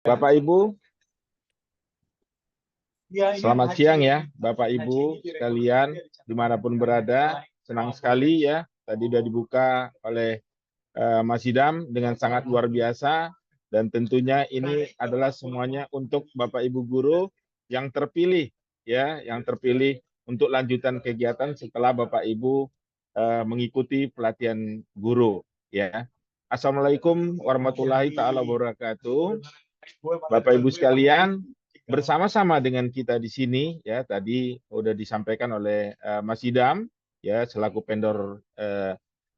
Bapak Ibu, selamat siang ya, Bapak Ibu sekalian dimanapun berada. Senang sekali ya, tadi sudah dibuka oleh Mas Idam dengan sangat luar biasa. Dan tentunya ini adalah semuanya untuk Bapak Ibu guru yang terpilih ya, yang terpilih untuk lanjutan kegiatan setelah Bapak Ibu mengikuti pelatihan guru ya. Assalamualaikum warahmatullahi taala wabarakatuh. Bapak Ibu sekalian, bersama-sama dengan kita di sini ya, tadi sudah disampaikan oleh Mas Idam ya, selaku vendor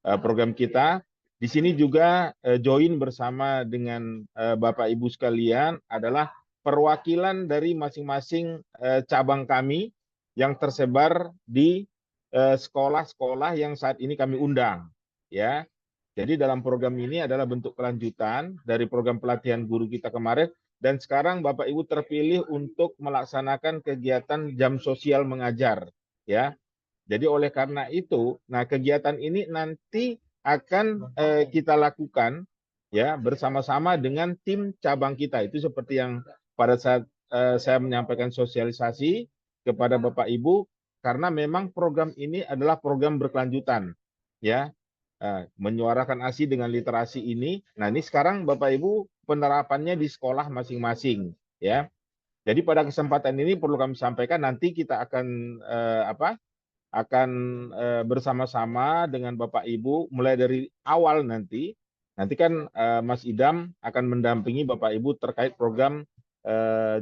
program kita. Di sini juga join bersama dengan Bapak Ibu sekalian adalah perwakilan dari masing-masing cabang kami yang tersebar di sekolah-sekolah yang saat ini kami undang ya. Jadi dalam program ini adalah bentuk kelanjutan dari program pelatihan guru kita kemarin, dan sekarang Bapak Ibu terpilih untuk melaksanakan kegiatan jam sosial mengajar ya. Jadi oleh karena itu, nah kegiatan ini nanti akan kita lakukan ya bersama-sama dengan tim cabang kita. Itu seperti yang pada saat saya menyampaikan sosialisasi kepada Bapak Ibu, karena memang program ini adalah program berkelanjutan ya. Menyuarakan ASI dengan literasi ini. Nah, ini sekarang Bapak Ibu penerapannya di sekolah masing-masing ya. Jadi pada kesempatan ini perlu kami sampaikan, nanti kita akan bersama-sama dengan Bapak Ibu mulai dari awal nanti. Nanti kan Mas Idam akan mendampingi Bapak Ibu terkait program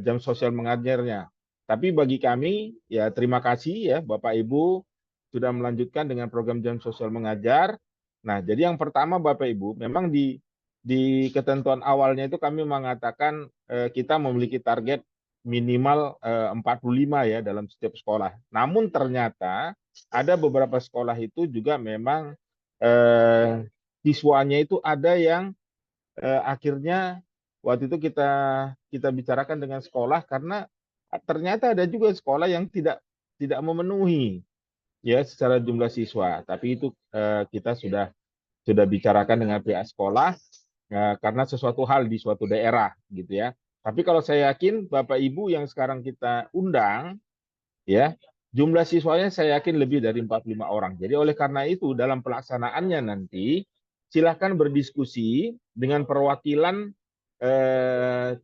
jam sosial mengajarnya. Tapi bagi kami ya terima kasih ya Bapak Ibu sudah melanjutkan dengan program jam sosial mengajar. Nah, jadi yang pertama Bapak Ibu, memang di ketentuan awalnya itu kami mengatakan kita memiliki target minimal 45 ya dalam setiap sekolah. Namun ternyata ada beberapa sekolah itu juga memang siswanya itu ada yang akhirnya waktu itu kita bicarakan dengan sekolah, karena ternyata ada juga sekolah yang tidak memenuhi ya secara jumlah siswa. Tapi itu kita sudah bicarakan dengan pihak sekolah karena sesuatu hal di suatu daerah gitu ya. Tapi kalau saya yakin Bapak Ibu yang sekarang kita undang ya, jumlah siswanya saya yakin lebih dari 45 orang. Jadi oleh karena itu dalam pelaksanaannya nanti silahkan berdiskusi dengan perwakilan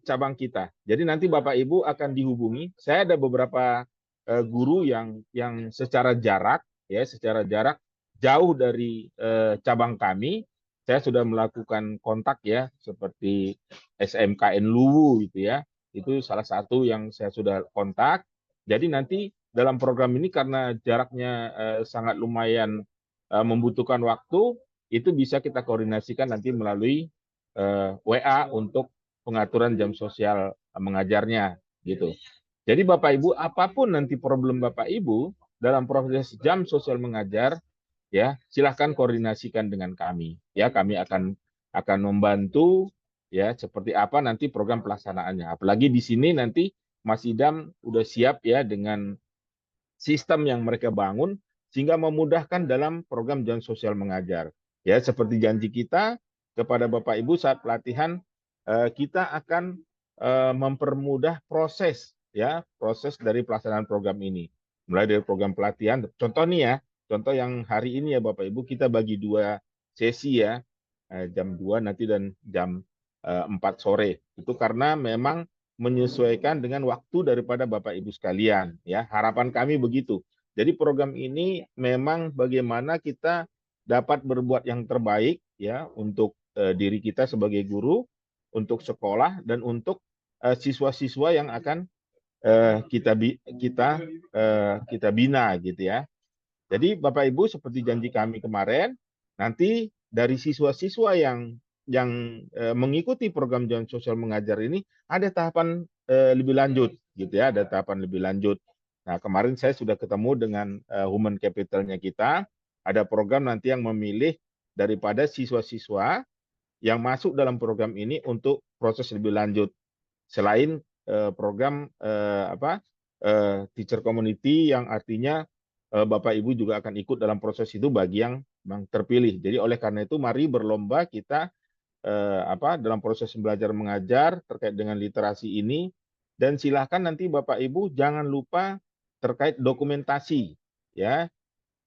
cabang kita. Jadi nanti Bapak Ibu akan dihubungi. Saya ada beberapa guru yang secara jarak ya, secara jarak jauh dari cabang kami. Saya sudah melakukan kontak ya, seperti SMKN Luwu gitu ya. Itu salah satu yang saya sudah kontak. Jadi nanti dalam program ini karena jaraknya sangat lumayan membutuhkan waktu, itu bisa kita koordinasikan nanti melalui WA untuk pengaturan jam sosial mengajarnya gitu. Jadi Bapak Ibu, apapun nanti problem Bapak Ibu dalam proses jam sosial mengajar ya, silahkan koordinasikan dengan kami ya. Kami akan membantu ya seperti apa nanti program pelaksanaannya. Apalagi di sini nanti Mas Idam udah siap ya dengan sistem yang mereka bangun sehingga memudahkan dalam program jam sosial mengajar. Ya, seperti janji kita kepada Bapak Ibu saat pelatihan, kita akan mempermudah proses ya, proses dari pelaksanaan program ini. Mulai dari program pelatihan, contoh nih ya, contoh yang hari ini ya Bapak Ibu, kita bagi 2 sesi ya, jam 2 nanti dan jam 4 sore. Itu karena memang menyesuaikan dengan waktu daripada Bapak Ibu sekalian ya. Harapan kami begitu. Jadi program ini memang bagaimana kita dapat berbuat yang terbaik ya untuk diri kita sebagai guru, untuk sekolah, dan untuk siswa-siswa yang akan kita bina gitu ya. Jadi Bapak Ibu seperti janji kami kemarin, nanti dari siswa-siswa yang mengikuti program jam sosial mengajar ini ada tahapan lebih lanjut gitu ya, ada tahapan lebih lanjut. Nah, kemarin saya sudah ketemu dengan human capitalnya kita, ada program nanti yang memilih daripada siswa-siswa yang masuk dalam program ini untuk proses lebih lanjut. Selain program teacher community yang artinya Bapak Ibu juga akan ikut dalam proses itu bagi yang terpilih. Jadi oleh karena itu mari berlomba kita dalam proses belajar mengajar terkait dengan literasi ini. Dan silahkan nanti Bapak Ibu jangan lupa terkait dokumentasi, ya.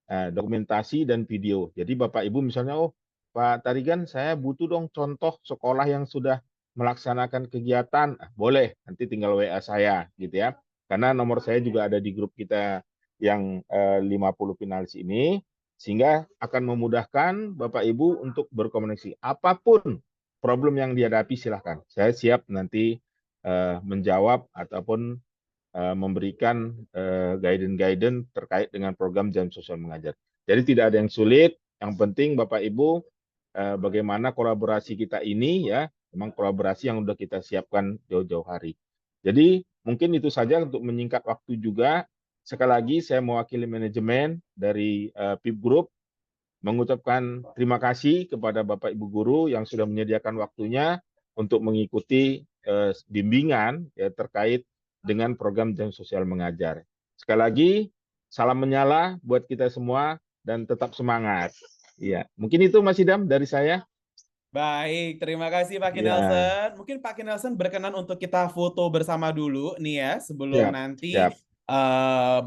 Dokumentasi dan video. Jadi Bapak Ibu misalnya, oh Pak Tarigan, saya butuh dong contoh sekolah yang sudah melaksanakan kegiatan. Boleh, nanti tinggal WA saya gitu ya. Karena nomor saya juga ada di grup kita yang 50 finalis ini, sehingga akan memudahkan Bapak Ibu untuk berkomunikasi. Apapun problem yang dihadapi silahkan. Saya siap nanti menjawab ataupun memberikan guidance-guidance terkait dengan program jam sosial mengajar. Jadi tidak ada yang sulit, yang penting Bapak Ibu bagaimana kolaborasi kita ini ya, memang kolaborasi yang sudah kita siapkan jauh-jauh hari. Jadi mungkin itu saja untuk menyingkat waktu juga. Sekali lagi saya mewakili manajemen dari PIP Group mengucapkan terima kasih kepada Bapak Ibu guru yang sudah menyediakan waktunya untuk mengikuti bimbingan ya, terkait dengan program jam sosial mengajar. Sekali lagi, salam menyala buat kita semua dan tetap semangat. Iya, mungkin itu Mas Idam dari saya. Baik, terima kasih Pak Ya, Kinelson. Mungkin Pak Kinelson berkenan untuk kita foto bersama dulu nih ya, sebelum siap, nanti siap.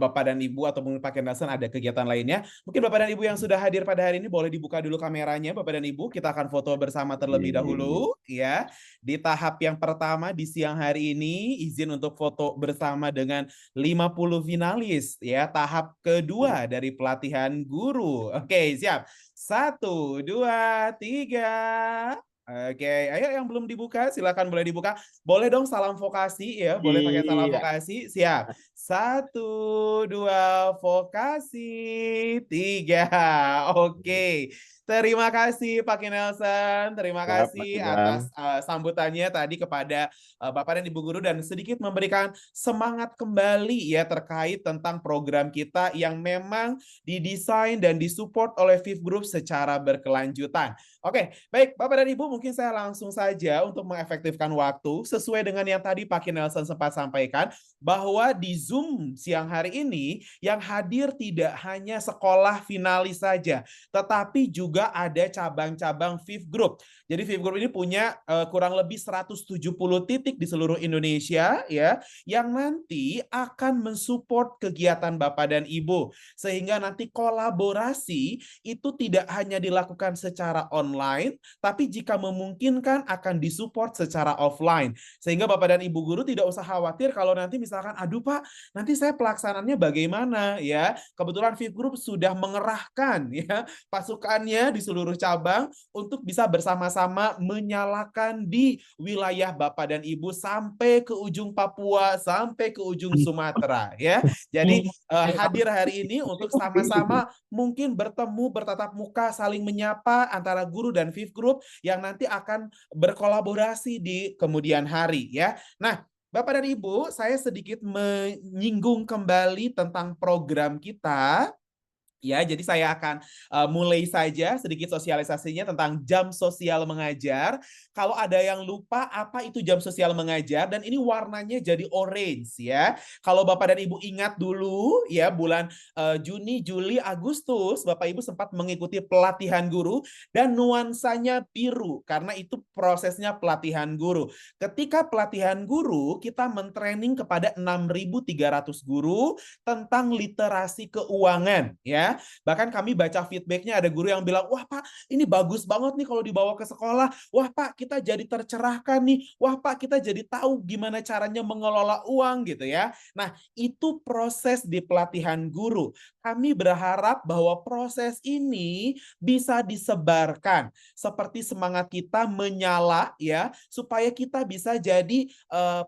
Bapak dan Ibu atau mungkin Pak Kinelson ada kegiatan lainnya. Mungkin Bapak dan Ibu yang sudah hadir pada hari ini boleh dibuka dulu kameranya, Bapak dan Ibu. Kita akan foto bersama terlebih Iya. dahulu ya. Di tahap yang pertama di siang hari ini, izin untuk foto bersama dengan 50 finalis ya, tahap kedua dari pelatihan guru. Oke, siap. 1, 2, 3. Oke, ayo yang belum dibuka, silakan boleh dibuka. Boleh dong salam vokasi ya, boleh pakai salam Iya. vokasi. Siap. 1, 2, vokasi. 3. Oke. Terima kasih Pak Nelson. Terima Siap, Mas kasih Idam. atas sambutannya tadi kepada Bapak dan Ibu Guru dan sedikit memberikan semangat kembali ya terkait tentang program kita yang memang didesain dan disupport oleh Fifth Group secara berkelanjutan. Oke, baik Bapak dan Ibu, mungkin saya langsung saja untuk mengefektifkan waktu sesuai dengan yang tadi Pak Nelson sempat sampaikan bahwa di Zoom siang hari ini yang hadir tidak hanya sekolah finalis saja, tetapi juga ada cabang-cabang Fifth Group. Jadi Fifth Group ini punya kurang lebih 170 titik di seluruh Indonesia ya, yang nanti akan mensupport kegiatan Bapak dan Ibu sehingga nanti kolaborasi itu tidak hanya dilakukan secara online, tapi jika memungkinkan akan disupport secara offline. Sehingga Bapak dan Ibu guru tidak usah khawatir kalau nanti misalkan, aduh Pak, nanti saya pelaksananya bagaimana ya. Kebetulan Fifth Group sudah mengerahkan ya pasukannya di seluruh cabang untuk bisa bersama-sama menyalakan di wilayah Bapak dan Ibu sampai ke ujung Papua, sampai ke ujung Sumatera ya. Jadi hadir hari ini untuk sama-sama mungkin bertemu, bertatap muka, saling menyapa antara guru dan Fifth Group yang nanti akan berkolaborasi di kemudian hari ya. Nah, Bapak dan Ibu, saya sedikit menyinggung kembali tentang program kita. Ya, jadi saya akan mulai saja sedikit sosialisasinya tentang jam sosial mengajar. Kalau ada yang lupa apa itu jam sosial mengajar dan ini warnanya jadi orange ya. Kalau Bapak dan Ibu ingat dulu ya bulan Juni, Juli, Agustus Bapak Ibu sempat mengikuti pelatihan guru dan nuansanya biru karena itu prosesnya pelatihan guru. Ketika pelatihan guru kita mentraining kepada 6.300 guru tentang literasi keuangan ya. Bahkan kami baca feedbacknya ada guru yang bilang, wah Pak ini bagus banget nih kalau dibawa ke sekolah. Wah Pak kita jadi tercerahkan nih. Wah Pak kita jadi tahu gimana caranya mengelola uang gitu ya. Nah itu proses di pelatihan guru. Kami berharap bahwa proses ini bisa disebarkan seperti semangat kita menyala ya supaya kita bisa jadi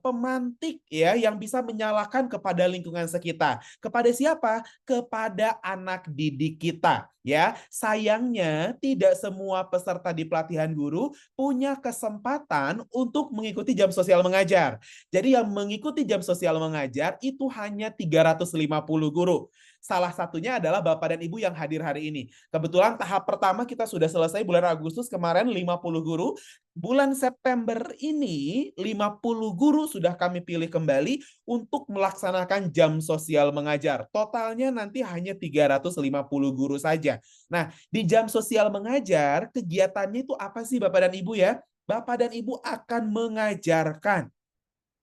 pemantik ya yang bisa menyalakan kepada lingkungan sekitar. Kepada siapa? Kepada anak didik kita ya. Sayangnya tidak semua peserta di pelatihan guru punya kesempatan untuk mengikuti jam sosial mengajar. Jadi yang mengikuti jam sosial mengajar itu hanya 350 guru. Salah satunya adalah Bapak dan Ibu yang hadir hari ini. Kebetulan tahap pertama kita sudah selesai bulan Agustus kemarin 50 guru. Bulan September ini 50 guru sudah kami pilih kembali untuk melaksanakan jam sosial mengajar. Totalnya nanti hanya 350 guru saja. Nah, di jam sosial mengajar, kegiatannya itu apa sih Bapak dan Ibu ya? Bapak dan Ibu akan mengajarkan,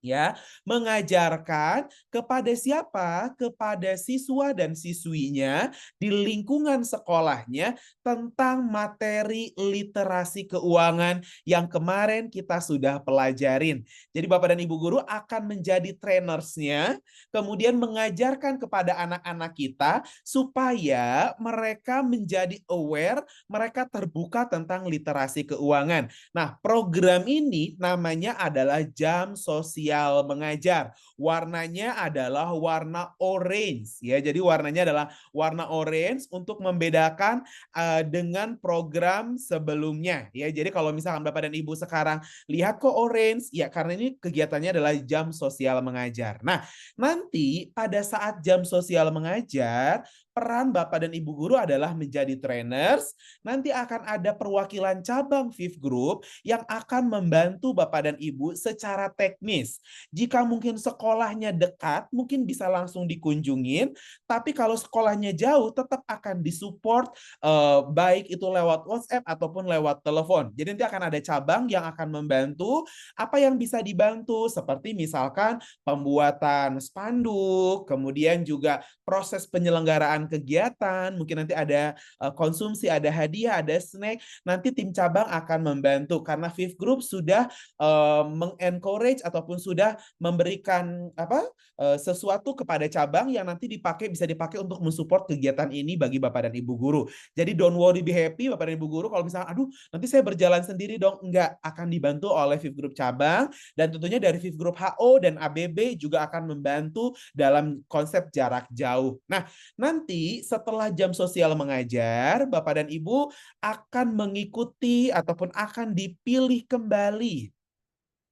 ya, mengajarkan kepada siapa? Kepada siswa dan siswinya di lingkungan sekolahnya tentang materi literasi keuangan yang kemarin kita sudah pelajarin. Jadi Bapak dan Ibu guru akan menjadi trainersnya, kemudian mengajarkan kepada anak-anak kita supaya mereka menjadi aware, mereka terbuka tentang literasi keuangan. Nah, program ini namanya adalah Jam Sosial Mengajar. Warnanya adalah warna orange, ya. Jadi warnanya adalah warna orange untuk membedakan dengan program sebelumnya, ya. Jadi kalau misalkan Bapak dan Ibu sekarang lihat kok orange, ya karena ini kegiatannya adalah Jam Sosial Mengajar. Nah, nanti pada saat Jam Sosial Mengajar, peran Bapak dan Ibu guru adalah menjadi trainers. Nanti akan ada perwakilan cabang Fifth Group yang akan membantu Bapak dan Ibu secara teknis. Jika mungkin sekolahnya dekat, mungkin bisa langsung dikunjungin, tapi kalau sekolahnya jauh tetap akan disupport baik itu lewat WhatsApp ataupun lewat telepon. Jadi nanti akan ada cabang yang akan membantu apa yang bisa dibantu seperti misalkan pembuatan spanduk, kemudian juga proses penyelenggaraan kegiatan, mungkin nanti ada konsumsi, ada hadiah, ada snack, nanti tim cabang akan membantu karena Fifth Group sudah mengencourage ataupun sudah memberikan sesuatu kepada cabang yang nanti bisa dipakai untuk mensupport kegiatan ini bagi Bapak dan Ibu guru. Jadi don't worry, be happy Bapak dan Ibu guru kalau misalnya aduh nanti saya berjalan sendiri dong, enggak, akan dibantu oleh Fifth Group cabang dan tentunya dari Fifth Group HO dan ABB juga akan membantu dalam konsep jarak jauh. Nah, nanti setelah Jam Sosial Mengajar, Bapak dan Ibu akan mengikuti ataupun akan dipilih kembali.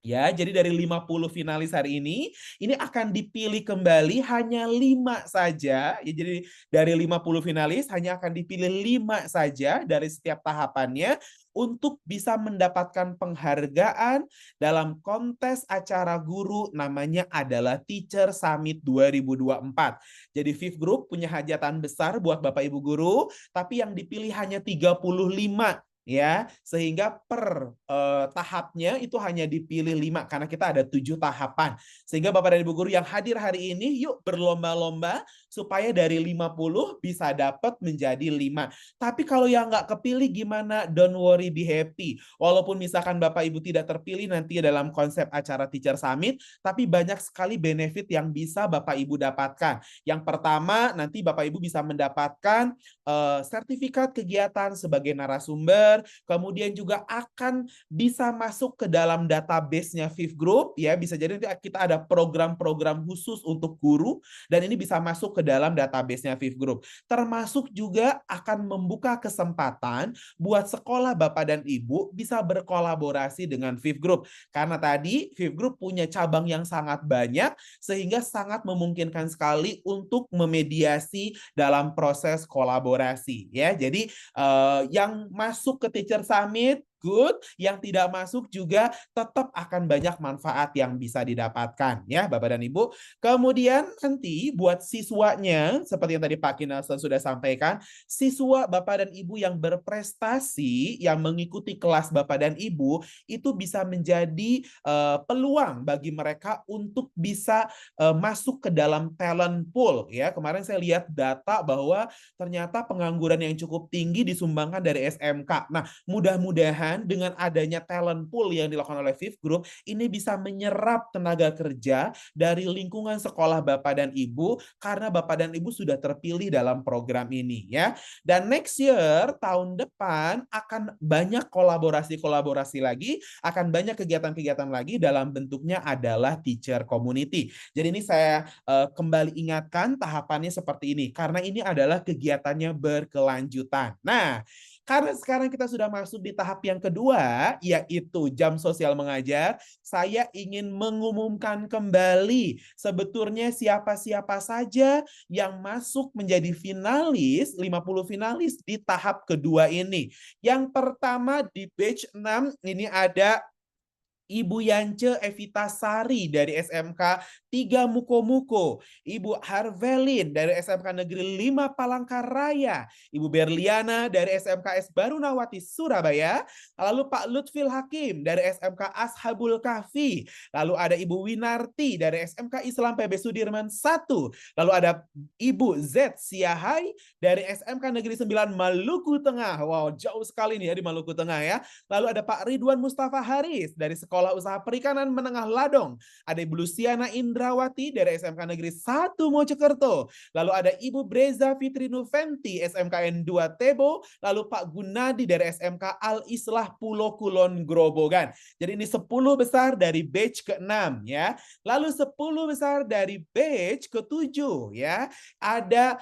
Ya, jadi dari 50 finalis hari ini akan dipilih kembali hanya 5 saja. Ya, jadi dari 50 finalis hanya akan dipilih 5 saja dari setiap tahapannya untuk bisa mendapatkan penghargaan dalam kontes acara guru namanya adalah Teacher Summit 2024. Jadi Fifth Group punya hajatan besar buat Bapak Ibu guru, tapi yang dipilih hanya 35, ya, sehingga per tahapnya itu hanya dipilih 5 karena kita ada 7 tahapan. Sehingga Bapak dan Ibu guru yang hadir hari ini yuk berlomba-lomba supaya dari 50 bisa dapat menjadi 5. Tapi kalau yang nggak kepilih gimana? Don't worry, be happy. Walaupun misalkan Bapak Ibu tidak terpilih nanti dalam konsep acara Teacher Summit, tapi banyak sekali benefit yang bisa Bapak Ibu dapatkan. Yang pertama, nanti Bapak Ibu bisa mendapatkan sertifikat kegiatan sebagai narasumber, kemudian juga akan bisa masuk ke dalam database-nya Fifth Group, ya, bisa jadi nanti kita ada program-program khusus untuk guru dan ini bisa masuk ke dalam database-nya Fifth Group. Termasuk juga akan membuka kesempatan buat sekolah Bapak dan Ibu bisa berkolaborasi dengan Fifth Group. Karena tadi Fifth Group punya cabang yang sangat banyak sehingga sangat memungkinkan sekali untuk memediasi dalam proses kolaborasi, ya. Jadi yang masuk ke Teacher Summit good, yang tidak masuk juga tetap akan banyak manfaat yang bisa didapatkan, ya Bapak dan Ibu. Kemudian nanti buat siswanya seperti yang tadi Pak Kinelson sudah sampaikan, siswa Bapak dan Ibu yang berprestasi yang mengikuti kelas Bapak dan Ibu itu bisa menjadi peluang bagi mereka untuk bisa masuk ke dalam talent pool, ya. Kemarin saya lihat data bahwa ternyata pengangguran yang cukup tinggi disumbangkan dari SMK. Nah, mudah-mudahan dengan adanya talent pool yang dilakukan oleh Fifth Group, ini bisa menyerap tenaga kerja dari lingkungan sekolah Bapak dan Ibu, karena Bapak dan Ibu sudah terpilih dalam program ini, ya. Dan next year, tahun depan, akan banyak kolaborasi-kolaborasi lagi, akan banyak kegiatan-kegiatan lagi dalam bentuknya adalah teacher community. Jadi ini saya kembali ingatkan tahapannya seperti ini, karena ini adalah kegiatannya berkelanjutan. Nah, karena sekarang kita sudah masuk di tahap yang kedua, yaitu Jam Sosial Mengajar, saya ingin mengumumkan kembali sebetulnya siapa-siapa saja yang masuk menjadi finalis, 50 finalis di tahap kedua ini. Yang pertama di batch 6 ini ada Ibu Yance Evitasari dari SMK 3 Mukomuko, Ibu Harvelin dari SMK Negeri 5 Palangkaraya, Ibu Berliana dari SMKS Barunawati Surabaya, lalu Pak Lutfil Hakim dari SMK Ashabul Kahfi, lalu ada Ibu Winarti dari SMK Islam PB Sudirman 1, lalu ada Ibu Z Siahai dari SMK Negeri 9 Maluku Tengah. Wow, jauh sekali nih ya di Maluku Tengah ya. Lalu ada Pak Ridwan Mustafa Haris dari Sekolah Usaha Perikanan Menengah Ladong. Ada Ibu Luciana Indrawati dari SMK Negeri 1 Mojokerto. Lalu ada Ibu Breza Fitri Nuventi SMKN 2 Tebo. Lalu Pak Gunadi dari SMK Al Islah Pulau Kulon Grobogan. Jadi ini 10 besar dari batch ke-6 ya. Lalu 10 besar dari batch ke-7 ya. Ada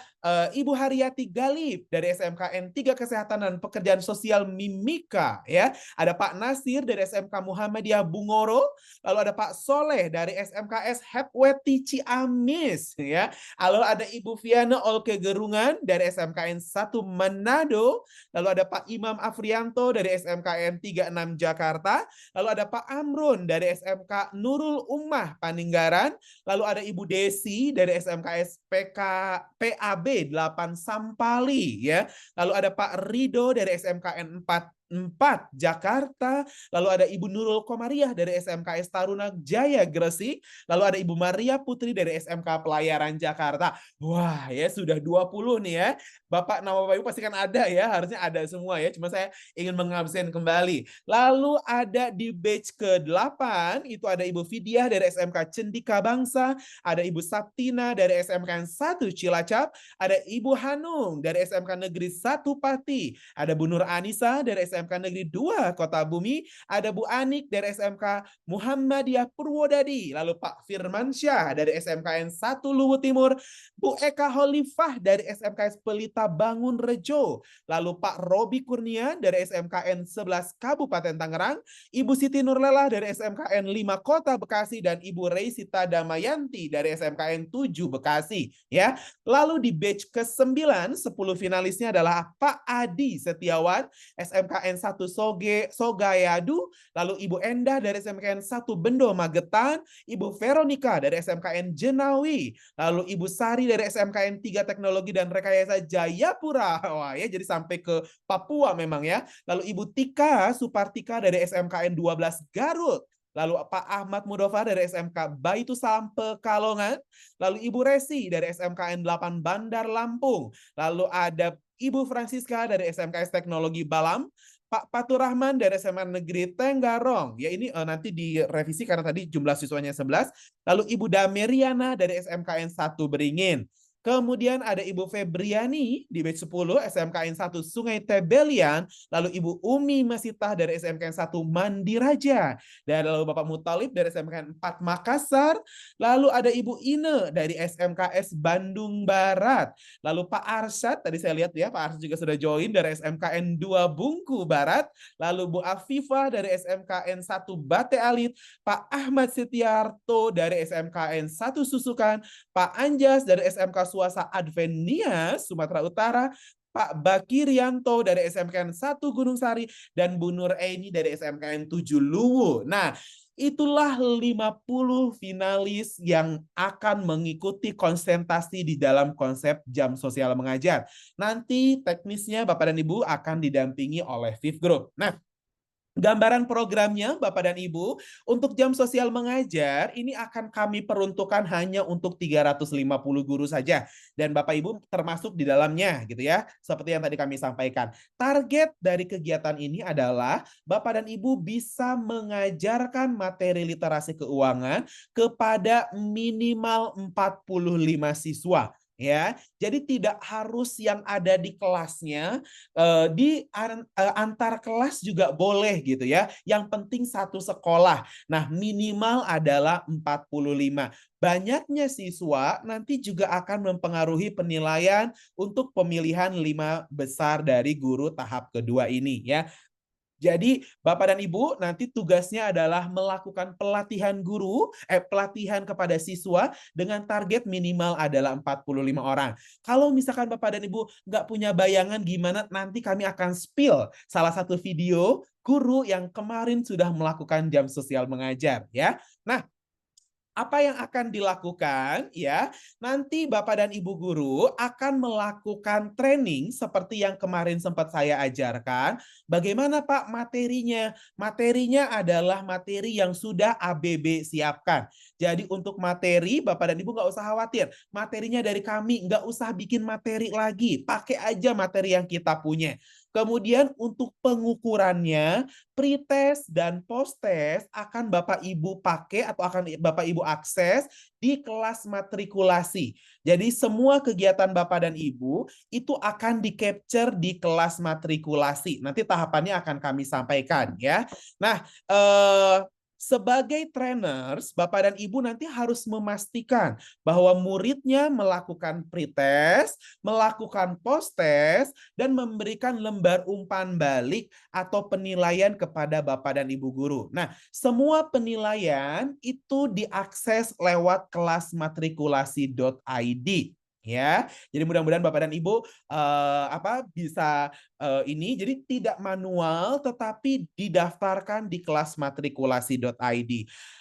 Ibu Haryati Galip dari SMKN 3 Kesehatan dan Pekerjaan Sosial Mimika ya. Ada Pak Nasir dari SMK Muhammadiyah Bungoro, lalu ada Pak Soleh dari SMKS Hepweti Ciamis ya. Lalu ada Ibu Viana Olke Gerungan dari SMKN 1 Manado, lalu ada Pak Imam Afrianto dari SMKN 36 Jakarta, lalu ada Pak Amrun dari SMK Nurul Ummah Paninggaran, lalu ada Ibu Desi dari SMKS PAB 8 Sampali ya. Lalu ada Pak Rido dari SMKN 4 Jakarta, lalu ada Ibu Nurul Komariah dari SMKS Taruna Jaya Gresik, lalu ada Ibu Maria Putri dari SMK Pelayaran Jakarta. Wah, ya sudah 20 nih ya. Bapak, nama Bapak Ibu pasti kan ada ya, harusnya ada semua ya, cuma saya ingin mengabsen kembali. Lalu ada di batch ke-8, itu ada Ibu Fidiah dari SMK Cendika Bangsa, ada Ibu Saptina dari SMK 1 Cilacap, ada Ibu Hanung dari SMK Negeri 1 Pati, ada Bu Nur Anissa dari SMK Negeri 2 Kota Bumi, ada Bu Anik dari SMK Muhammadiyah Purwodadi, lalu Pak Firmansyah dari SMKN 1 Luwu Timur, Bu Eka Holifah dari SMKS Pelita Bangun Rejo, lalu Pak Robi Kurnia dari SMKN 11 Kabupaten Tangerang, Ibu Siti Nurlela dari SMKN 5 Kota Bekasi, dan Ibu Reisita Damayanti dari SMKN 7 Bekasi ya. Lalu di batch ke-9, 10 finalisnya adalah Pak Adi Setiawan, SMKN 1 Sogayadu, lalu Ibu Endah dari SMKN 1 Bendo Magetan, Ibu Veronica dari SMKN Jenawi, lalu Ibu Sari dari SMKN 3 Teknologi dan Rekayasa Jayapura. Wah ya, jadi sampai ke Papua memang ya. Lalu Ibu Tika Supartika dari SMKN 12 Garut. Lalu Pak Ahmad Mudofa dari SMK Baitu Salam Pekalongan. Lalu Ibu Resi dari SMKN 8 Bandar Lampung. Lalu ada Ibu Francisca dari SMKS Teknologi Balam. Pak Patur Rahman dari SMA Negeri Tenggarong. Ya ini nanti direvisi karena tadi jumlah siswanya 11. Lalu Ibu Dameriana dari SMKN 1 Beringin. Kemudian ada Ibu Febriani di batch 10 SMKN 1 Sungai Tebelian, lalu Ibu Umi Masitah dari SMKN 1 Mandiraja, dan lalu Bapak Mutalib dari SMKN 4 Makassar, lalu ada Ibu Ine dari SMKS Bandung Barat, lalu Pak Arsyad, tadi saya lihat ya Pak Arsyad juga sudah join dari SMKN 2 Bungku Barat, lalu Bu Afifah dari SMKN 1 Bate Alit, Pak Ahmad Setiarto dari SMKN 1 Susukan, Pak Anjas dari SMK Swasta Advenia, Sumatera Utara, Pak Bakirianto dari SMKN 1 Gunung Sari, dan Bu Nur Aini dari SMKN 7 Luwu. Nah, itulah 50 finalis yang akan mengikuti konsentrasi di dalam konsep jam sosial mengajar. Nanti teknisnya Bapak dan Ibu akan didampingi oleh Fifth Group. Nah, gambaran programnya Bapak dan Ibu, untuk jam sosial mengajar ini akan kami peruntukkan hanya untuk 350 guru saja. Dan Bapak Ibu termasuk di dalamnya gitu ya. Seperti yang tadi kami sampaikan. Target dari kegiatan ini adalah Bapak dan Ibu bisa mengajarkan materi literasi keuangan kepada minimal 45 siswa. Ya, jadi tidak harus yang ada di kelasnya, di antar kelas juga boleh gitu ya. Yang penting satu sekolah. Nah, minimal adalah 45. Banyaknya siswa nanti juga akan mempengaruhi penilaian untuk pemilihan 5 besar dari guru tahap kedua ini ya. Jadi Bapak dan Ibu nanti tugasnya adalah melakukan pelatihan pelatihan kepada siswa dengan target minimal adalah 45 orang. Kalau misalkan Bapak dan Ibu nggak punya bayangan gimana, nanti kami akan spill salah satu video guru yang kemarin sudah melakukan jam sosial mengajar ya. Nah, apa yang akan dilakukan ya? Nanti Bapak dan Ibu guru akan melakukan training seperti yang kemarin sempat saya ajarkan. Bagaimana Pak materinya? Materinya adalah materi yang sudah ABB siapkan. Jadi untuk materi Bapak dan Ibu nggak usah khawatir. Materinya dari kami, nggak usah bikin materi lagi. Pakai aja materi yang kita punya. Kemudian untuk pengukurannya, pretest dan posttest akan Bapak Ibu pakai atau akan Bapak Ibu akses di kelas matrikulasi. Jadi semua kegiatan Bapak dan Ibu itu akan di-capture di kelas matrikulasi. Nanti tahapannya akan kami sampaikan ya. Nah, sebagai trainers, Bapak dan Ibu nanti harus memastikan bahwa muridnya melakukan pretest, melakukan posttest, dan memberikan lembar umpan balik atau penilaian kepada Bapak dan Ibu guru. Nah, semua penilaian itu diakses lewat kelas matrikulasi.id ya. Jadi mudah-mudahan Bapak dan Ibu bisa ini jadi tidak manual tetapi didaftarkan di kelas matrikulasi.id.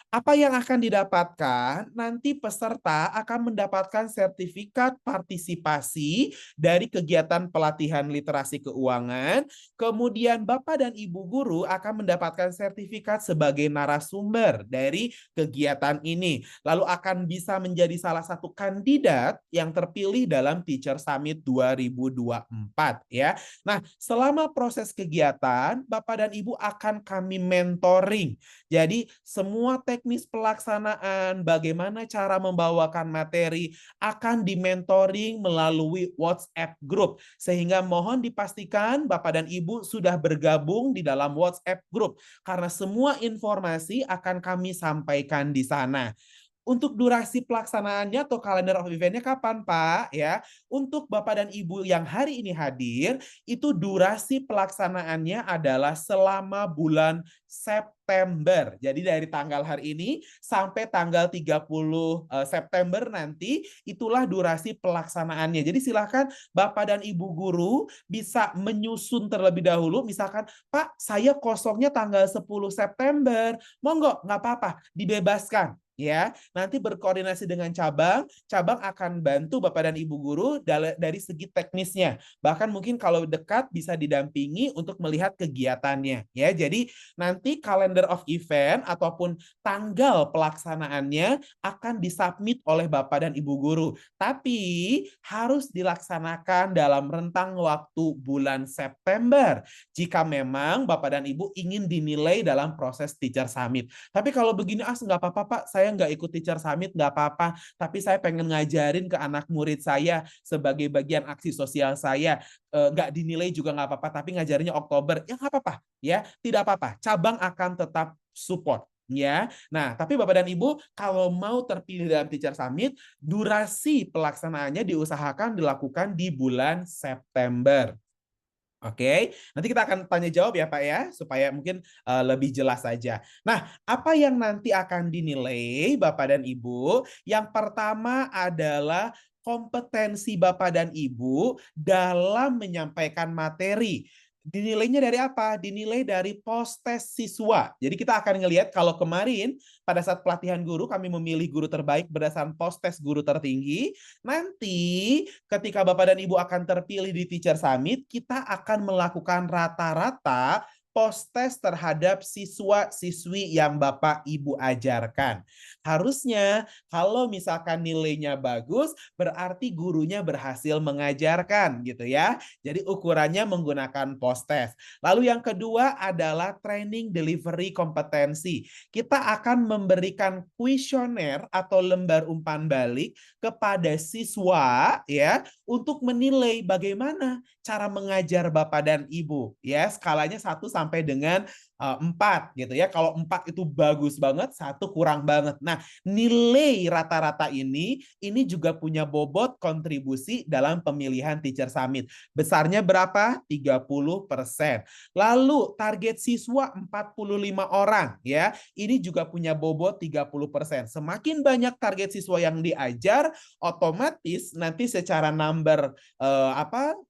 Apa yang akan didapatkan? Nanti peserta akan mendapatkan sertifikat partisipasi dari kegiatan pelatihan literasi keuangan. Kemudian Bapak dan Ibu guru akan mendapatkan sertifikat sebagai narasumber dari kegiatan ini. Lalu akan bisa menjadi salah satu kandidat yang terpilih dalam Teacher Summit 2024 ya. Nah, selama proses kegiatan, Bapak dan Ibu akan kami mentoring. Jadi semua teknis pelaksanaan, bagaimana cara membawakan materi akan dimentoring melalui WhatsApp group. Sehingga mohon dipastikan Bapak dan Ibu sudah bergabung di dalam WhatsApp group. Karena semua informasi akan kami sampaikan di sana. Untuk durasi pelaksanaannya atau calendar of event-nya kapan, Pak? Ya, untuk Bapak dan Ibu yang hari ini hadir, itu durasi pelaksanaannya adalah selama bulan September. Jadi dari tanggal hari ini sampai tanggal 30 September nanti, itulah durasi pelaksanaannya. Jadi silakan Bapak dan Ibu guru bisa menyusun terlebih dahulu. Misalkan, Pak, saya kosongnya tanggal 10 September. Monggo, nggak apa-apa, dibebaskan. Ya, nanti berkoordinasi dengan cabang akan bantu Bapak dan Ibu guru dari segi teknisnya. Bahkan mungkin kalau dekat bisa didampingi untuk melihat kegiatannya. Ya, jadi nanti calendar of event ataupun tanggal pelaksanaannya akan disubmit oleh Bapak dan Ibu guru. Tapi harus dilaksanakan dalam rentang waktu bulan September. Jika memang Bapak dan Ibu ingin dinilai dalam proses Teacher Summit. Tapi kalau begini, nggak apa-apa Pak, saya nggak ikut Teacher Summit, nggak apa-apa. Tapi saya pengen ngajarin ke anak murid saya sebagai bagian aksi sosial saya. Nggak dinilai juga nggak apa-apa, tapi ngajarinnya Oktober. Ya nggak apa-apa, ya tidak apa-apa. Cabang akan tetap support. Ya, nah tapi Bapak dan Ibu kalau mau terpilih dalam Teacher Summit, durasi pelaksanaannya diusahakan dilakukan di bulan September. Oke, nanti kita akan tanya jawab ya Pak ya, supaya mungkin lebih jelas saja. Nah, apa yang nanti akan dinilai Bapak dan Ibu? Yang pertama adalah kompetensi Bapak dan Ibu dalam menyampaikan materi. Dinilainya dari apa? Dinilai dari post-test siswa. Jadi kita akan ngelihat kalau kemarin pada saat pelatihan guru kami memilih guru terbaik berdasarkan post-test guru tertinggi. Nanti ketika Bapak dan Ibu akan terpilih di Teacher Summit, kita akan melakukan rata-rata post-test terhadap siswa-siswi yang Bapak Ibu ajarkan. Harusnya kalau misalkan nilainya bagus, berarti gurunya berhasil mengajarkan gitu ya. Jadi ukurannya menggunakan post-test. Lalu yang kedua adalah training delivery kompetensi. Kita akan memberikan kuesioner atau lembar umpan balik kepada siswa ya untuk menilai bagaimana cara mengajar Bapak dan Ibu ya, skalanya 1 sampai dengan 4 gitu ya. Kalau 4 itu bagus banget, 1 kurang banget. Nah, nilai rata-rata ini juga punya bobot kontribusi dalam pemilihan Teacher Summit. Besarnya berapa? 30%. Lalu target siswa 45 orang ya. Ini juga punya bobot 30%. Semakin banyak target siswa yang diajar, otomatis nanti secara number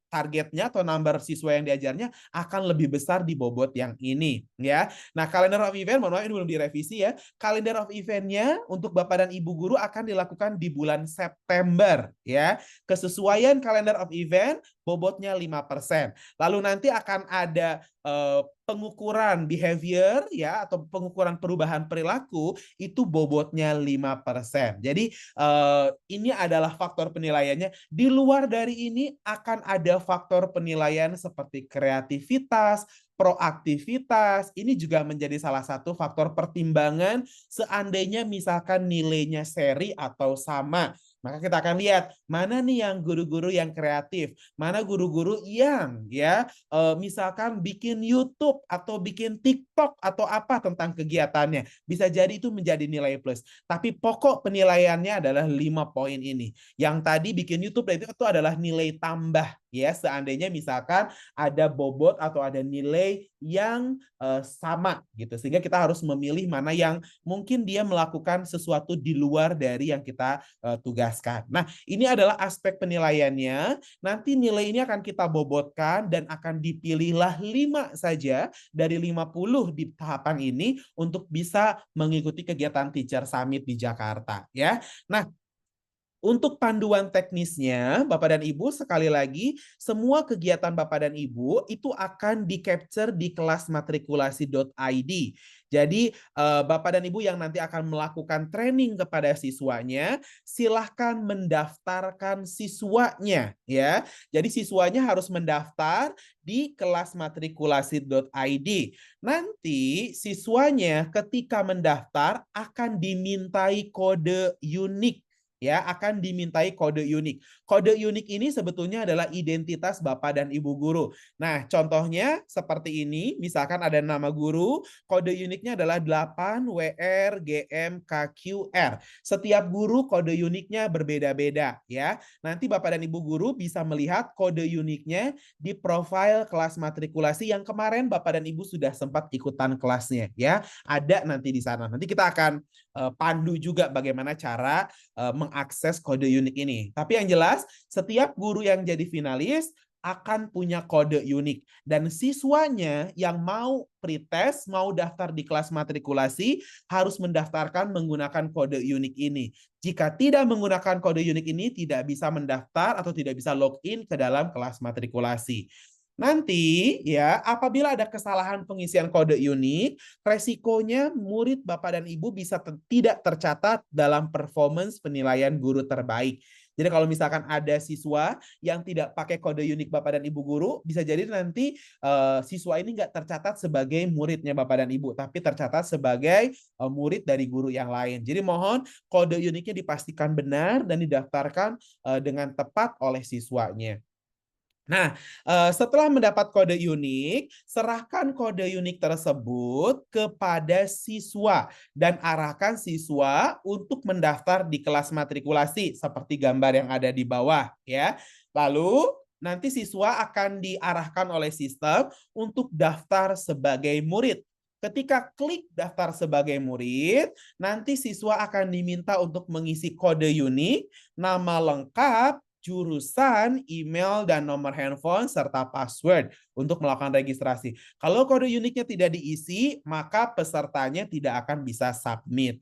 targetnya atau number siswa yang diajarnya akan lebih besar di bobot yang ini ya. Nah, calendar of event, mohon maaf ini belum direvisi ya. Calendar of eventnya untuk Bapak dan Ibu guru akan dilakukan di bulan September ya. Kesesuaian calendar of event bobotnya 5%. Lalu nanti akan ada pengukuran behavior ya atau pengukuran perubahan perilaku itu bobotnya 5%. Jadi ini adalah faktor penilaiannya. Di luar dari ini akan ada faktor penilaian seperti kreativitas, proaktivitas. Ini juga menjadi salah satu faktor pertimbangan seandainya misalkan nilainya seri atau sama. Maka kita akan lihat mana nih yang guru-guru yang kreatif, mana guru-guru yang misalkan bikin YouTube atau bikin TikTok atau apa tentang kegiatannya. Bisa jadi itu menjadi nilai plus. Tapi pokok penilaiannya adalah 5 poin ini. Yang tadi bikin YouTube itu adalah nilai tambah ya, seandainya misalkan ada bobot atau ada nilai yang sama gitu. Sehingga kita harus memilih mana yang mungkin dia melakukan sesuatu di luar dari yang kita tugaskan. Nah, ini adalah aspek penilaiannya. Nanti nilai ini akan kita bobotkan dan akan dipilihlah 5 saja dari 50 di tahapan ini untuk bisa mengikuti kegiatan Teacher Summit di Jakarta ya. Nah, untuk panduan teknisnya, Bapak dan Ibu, sekali lagi, semua kegiatan Bapak dan Ibu itu akan di-capture di kelasmatrikulasi.id. Jadi, Bapak dan Ibu yang nanti akan melakukan training kepada siswanya, silahkan mendaftarkan siswanya. Ya. Jadi, siswanya harus mendaftar di kelasmatrikulasi.id. Nanti, siswanya ketika mendaftar akan dimintai kode unik. Ya, akan dimintai kode unik. Kode unik ini sebetulnya adalah identitas Bapak dan Ibu guru. Nah, contohnya seperti ini, misalkan ada nama guru, kode uniknya adalah 8WRGMKQR. Setiap guru kode uniknya berbeda-beda ya. Nanti Bapak dan Ibu guru bisa melihat kode uniknya di profil kelas matrikulasi yang kemarin Bapak dan Ibu sudah sempat ikutan kelasnya ya. Ada nanti di sana. Nanti kita akan pandu juga bagaimana cara mengakses kode unik ini. Tapi yang jelas, setiap guru yang jadi finalis akan punya kode unik. Dan siswanya yang mau pretest, mau daftar di kelas matrikulasi, harus mendaftarkan menggunakan kode unik ini. Jika tidak menggunakan kode unik ini, tidak bisa mendaftar atau tidak bisa login ke dalam kelas matrikulasi. Nanti ya, apabila ada kesalahan pengisian kode unik, resikonya murid Bapak dan Ibu bisa tidak tercatat dalam performance penilaian guru terbaik. Jadi kalau misalkan ada siswa yang tidak pakai kode unik Bapak dan Ibu guru, bisa jadi nanti siswa ini nggak tercatat sebagai muridnya Bapak dan Ibu, tapi tercatat sebagai murid dari guru yang lain. Jadi mohon kode uniknya dipastikan benar dan didaftarkan dengan tepat oleh siswanya. Nah, setelah mendapat kode unik, serahkan kode unik tersebut kepada siswa dan arahkan siswa untuk mendaftar di kelas matrikulasi seperti gambar yang ada di bawah ya. Lalu nanti siswa akan diarahkan oleh sistem untuk daftar sebagai murid. Ketika klik daftar sebagai murid, nanti siswa akan diminta untuk mengisi kode unik, nama lengkap, jurusan, email, dan nomor handphone, serta password untuk melakukan registrasi. Kalau kode uniknya tidak diisi, maka pesertanya tidak akan bisa submit.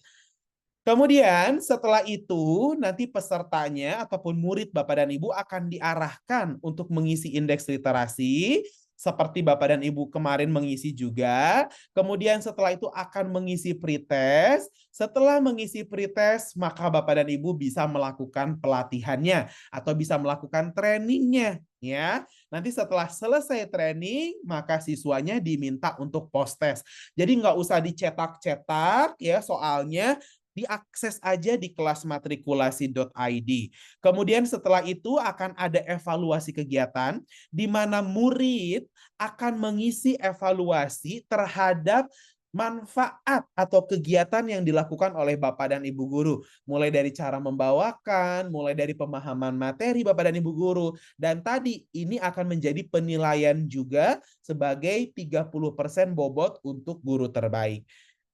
Kemudian setelah itu nanti pesertanya ataupun murid Bapak dan Ibu akan diarahkan untuk mengisi indeks literasi seperti Bapak dan Ibu kemarin mengisi juga. Kemudian setelah itu akan mengisi pretest. Setelah mengisi pretest, maka Bapak dan Ibu bisa melakukan pelatihannya atau bisa melakukan trainingnya. Ya, nanti setelah selesai training, maka siswanya diminta untuk post test. Jadi nggak usah dicetak-cetak ya soalnya. diakses aja di kelasmatrikulasi.id. Kemudian setelah itu akan ada evaluasi kegiatan di mana murid akan mengisi evaluasi terhadap manfaat atau kegiatan yang dilakukan oleh Bapak dan Ibu guru. Mulai dari cara membawakan, mulai dari pemahaman materi Bapak dan Ibu guru. Dan tadi ini akan menjadi penilaian juga sebagai 30% bobot untuk guru terbaik.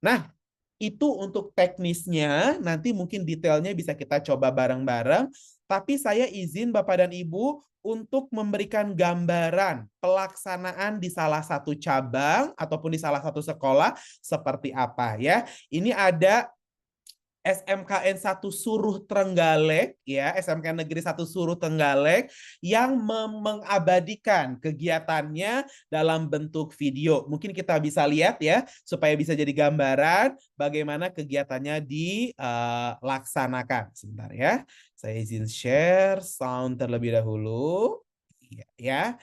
Nah, itu untuk teknisnya, nanti mungkin detailnya bisa kita coba bareng-bareng. Tapi saya izin Bapak dan Ibu untuk memberikan gambaran pelaksanaan di salah satu cabang ataupun di salah satu sekolah seperti apa ya. Ini ada SMKN 1 Suruh Trenggalek ya, SMK Negeri 1 Suruh Trenggalek yang mengabadikan kegiatannya dalam bentuk video. Mungkin kita bisa lihat ya supaya bisa jadi gambaran bagaimana kegiatannya dilaksanakan. Sebentar ya. Saya izin share sound terlebih dahulu. Ya.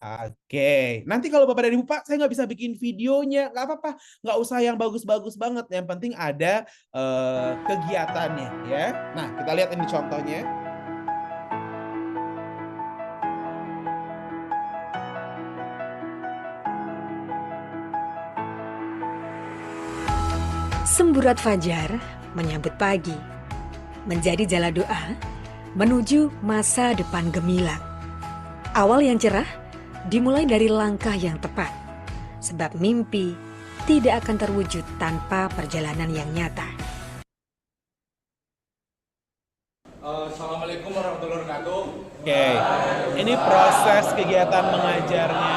Oke, nanti kalau Bapak dan Ibu, Pak, saya nggak bisa bikin videonya, nggak apa-apa, nggak usah yang bagus-bagus banget, yang penting ada kegiatannya, ya. Nah, kita lihat ini contohnya. Semburat fajar menyambut pagi, menjadi jala doa menuju masa depan gemilang. Awal yang cerah dimulai dari langkah yang tepat, sebab mimpi tidak akan terwujud tanpa perjalanan yang nyata. Assalamualaikum warahmatullahi wabarakatuh. Oke, ini proses kegiatan mengajarnya.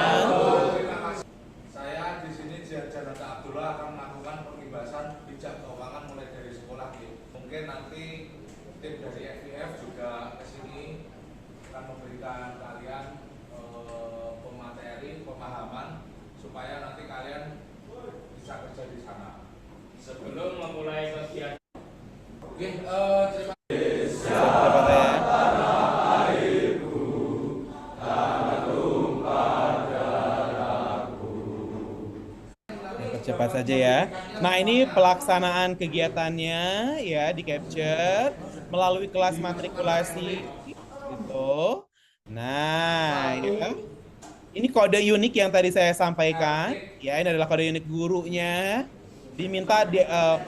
Saya di sini Janata Abdullah akan melakukan pengibasan bijak keuangan mulai dari sekolah. Mungkin nanti tim dari FIF juga ke sini akan memberikan kalian pemateri, pemahaman supaya nanti kalian bisa kerja di sana. Sebelum memulai kegiatan, terima Cepat saja ya. Nah, ini pelaksanaan kegiatannya ya di capture melalui kelas matrikulasi gitu. Nah, ya. Ini kode unik yang tadi saya sampaikan. Ya, ini adalah kode unik gurunya. Diminta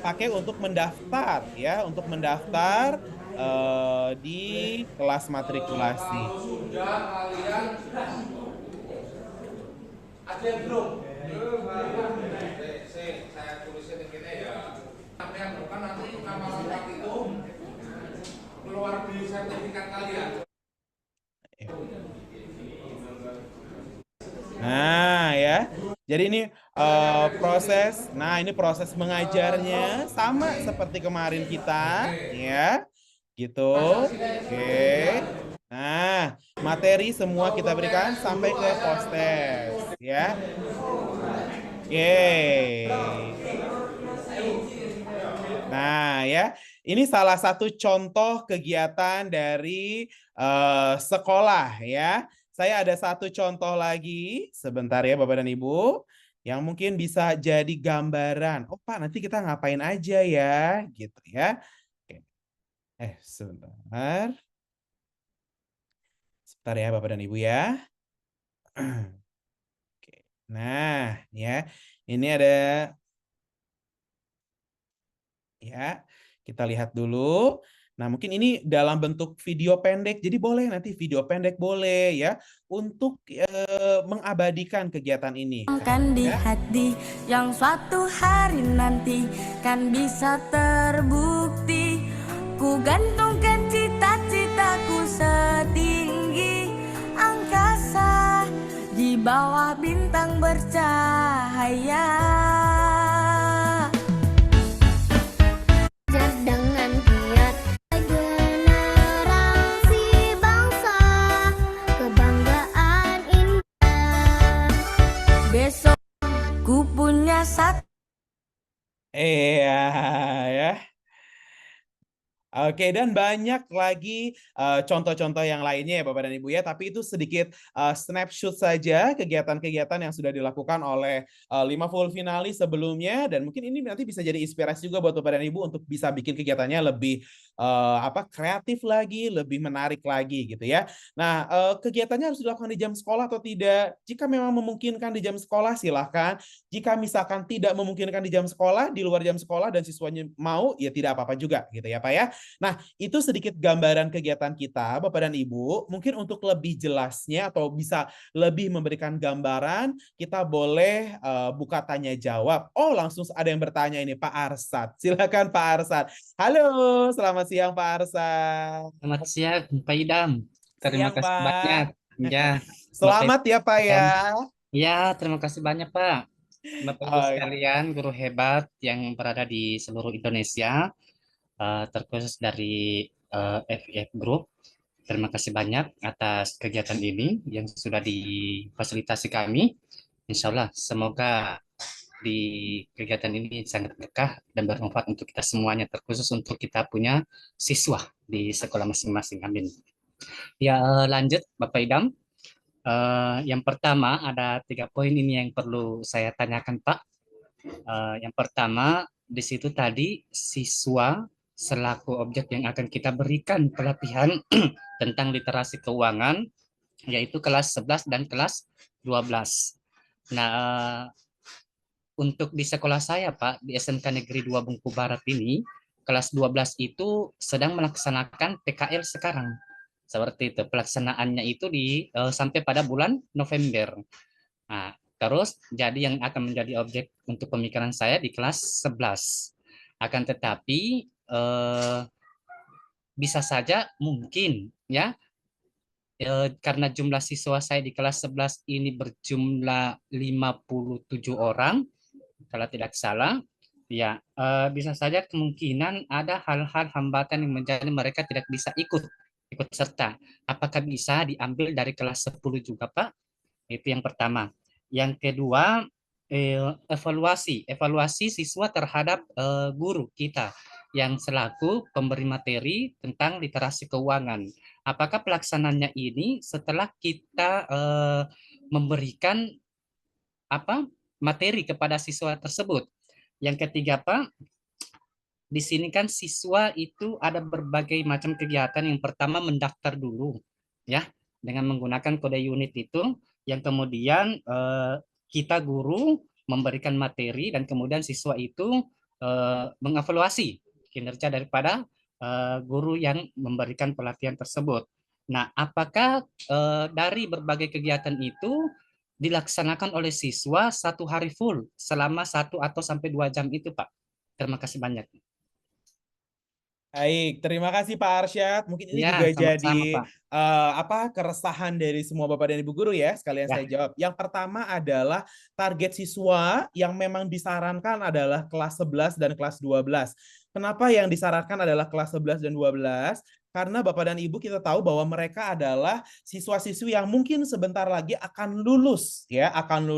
pakai untuk mendaftar ya, untuk mendaftar di kelas matrikulasi. sudah kalian ada yang belum? Saya tulisin ini ya. Tapi yang bukan nanti nama lengkap itu keluar di sertifikat kalian. Nah ya, jadi ini proses. Nah, ini proses mengajarnya sama seperti kemarin kita, ya, gitu. Oke. Nah, materi semua kita berikan sampai ke post-test, ya. Oke. Nah, ya, ini salah satu contoh kegiatan dari sekolah, ya. Saya ada satu contoh lagi, sebentar ya Bapak dan Ibu, yang mungkin bisa jadi gambaran. Oh Pak, nanti kita ngapain aja ya, gitu ya. Oke. Sebentar. Sebentar ya Bapak dan Ibu ya. Oke. Nah, ya, ini ada, ya, kita lihat dulu. Nah, mungkin ini dalam bentuk video pendek, jadi boleh nanti video pendek boleh ya untuk mengabadikan kegiatan ini. Kan di hati yang suatu hari nanti kan bisa terbukti. Ku gantungkan cita-citaku setinggi angkasa di bawah bintang bercahaya. Dengan giat generasi bangsa, kebanggaan indah. Besok ku punya satu. Iya ya. Oke, dan banyak lagi contoh-contoh yang lainnya ya Bapak dan Ibu ya, tapi itu sedikit snapshot saja kegiatan-kegiatan yang sudah dilakukan oleh 5 full finalis sebelumnya, dan mungkin ini nanti bisa jadi inspirasi juga buat Bapak dan Ibu untuk bisa bikin kegiatannya lebih kreatif lagi, lebih menarik lagi gitu ya. Nah, kegiatannya harus dilakukan di jam sekolah atau tidak? Jika memang memungkinkan di jam sekolah silahkan. Jika misalkan tidak memungkinkan di jam sekolah, di luar jam sekolah dan siswanya mau, ya tidak apa-apa juga gitu ya Pak ya. Nah, itu sedikit gambaran kegiatan kita, Bapak dan Ibu. Mungkin untuk lebih jelasnya atau bisa lebih memberikan gambaran, kita boleh buka tanya jawab. Oh, langsung ada yang bertanya ini, Pak Arsad. Silakan Pak Arsad. Halo, selamat siang Pak Arsad. Selamat siang, Pak Idam. Terima Siang, kasih Pak. banyak. Ya, Selamat ya, Pak ya. ya, terima kasih banyak, Pak. Bapak Ibu Oh, sekalian, guru hebat yang berada di seluruh Indonesia, terkhusus dari FIF Group. Terima kasih banyak atas kegiatan ini yang sudah difasilitasi kami. Insya Allah, semoga di kegiatan ini sangat berkah dan bermanfaat untuk kita semuanya, terkhusus untuk kita punya siswa di sekolah masing-masing. Amin. Ya, lanjut Bapak Idam. Yang pertama ada 3 poin ini yang perlu saya tanyakan Pak. Yang pertama di situ tadi siswa selaku objek yang akan kita berikan pelatihan tentang literasi keuangan, yaitu kelas 11 dan kelas 12. Nah, untuk di sekolah saya Pak, di SMK Negeri 2 Bungku Barat ini, kelas 12 itu sedang melaksanakan PKL sekarang. Seperti itu, pelaksanaannya itu sampai pada bulan November. Nah, terus jadi yang akan menjadi objek untuk pemikiran saya di kelas 11. Akan tetapi bisa saja mungkin ya, karena jumlah siswa saya di kelas 11 ini berjumlah 57 orang, kalau tidak salah, ya bisa saja kemungkinan ada hal-hal hambatan yang menjadi mereka tidak bisa ikut serta. Apakah bisa diambil dari kelas 10 juga, Pak? Itu yang pertama. Yang kedua, evaluasi siswa terhadap guru kita yang selaku pemberi materi tentang literasi keuangan. Apakah pelaksananya ini setelah kita memberikan materi kepada siswa tersebut? Yang ketiga, Pak, di sini kan siswa itu ada berbagai macam kegiatan. Yang pertama mendaftar dulu ya dengan menggunakan kode unit itu, yang kemudian kita guru memberikan materi dan kemudian siswa itu mengevaluasi kinerja daripada guru yang memberikan pelatihan tersebut. Nah, apakah dari berbagai kegiatan itu dilaksanakan oleh siswa 1 hari full selama 1 atau sampai 2 jam itu, Pak? Terima kasih banyak. Baik, terima kasih Pak Arsyad. Mungkin ini Ya, juga sama-sama, jadi Pak. keresahan dari semua Bapak dan Ibu guru ya. Sekalian Ya. saya jawab. Yang pertama adalah target siswa yang memang disarankan adalah kelas 11 dan kelas 12. Kenapa yang disarankan adalah kelas 11 dan 12? Karena Bapak dan Ibu kita tahu bahwa mereka adalah siswa-siswi yang mungkin sebentar lagi akan lulus ya, akan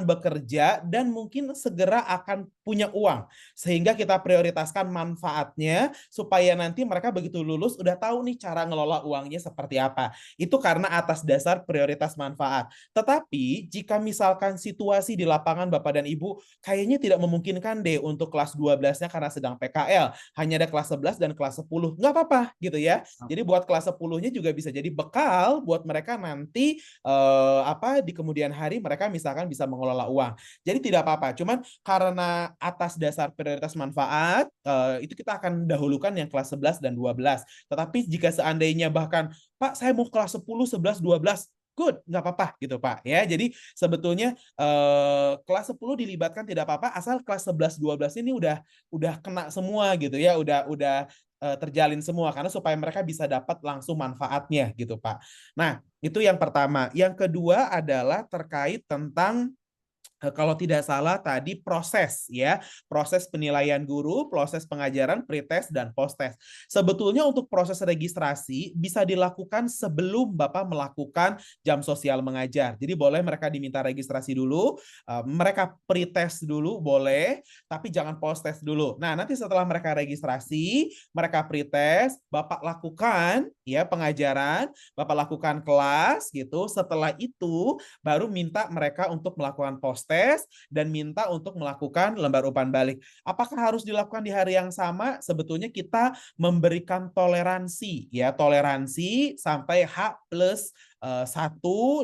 bekerja dan mungkin segera akan punya uang. Sehingga kita prioritaskan manfaatnya supaya nanti mereka begitu lulus udah tahu nih cara ngelola uangnya seperti apa. Itu karena atas dasar prioritas manfaat. Tetapi jika misalkan situasi di lapangan Bapak dan Ibu kayaknya tidak memungkinkan deh untuk kelas 12-nya karena sedang PKL, hanya ada kelas 11 dan kelas 10. Nggak apa-apa gitu ya. Jadi buat kelas 10-nya juga bisa jadi bekal buat mereka nanti di kemudian hari mereka misalkan bisa mengelola uang. Jadi tidak apa-apa. Cuman karena atas dasar prioritas manfaat itu kita akan dahulukan yang kelas 11 dan 12. Tetapi jika seandainya bahkan Pak saya mau kelas 10, 11, 12, good, nggak apa-apa gitu Pak ya. Jadi sebetulnya kelas 10 dilibatkan tidak apa-apa asal kelas 11, 12 ini udah kena semua gitu ya, udah terjalin semua karena supaya mereka bisa dapat langsung manfaatnya gitu Pak. Nah, itu yang pertama. Yang kedua adalah terkait tentang kalau tidak salah tadi proses ya, proses penilaian guru, proses pengajaran, pretest dan posttest. Sebetulnya untuk proses registrasi bisa dilakukan sebelum Bapak melakukan jam sosial mengajar. Jadi boleh mereka diminta registrasi dulu, mereka pretest dulu boleh, tapi jangan posttest dulu. Nah, nanti setelah mereka registrasi, mereka pretest, Bapak lakukan ya pengajaran, Bapak lakukan kelas gitu. Setelah itu baru minta mereka untuk melakukan posttest dan minta untuk melakukan lembar umpan balik. Apakah harus dilakukan di hari yang sama? Sebetulnya kita memberikan toleransi ya, toleransi sampai H+1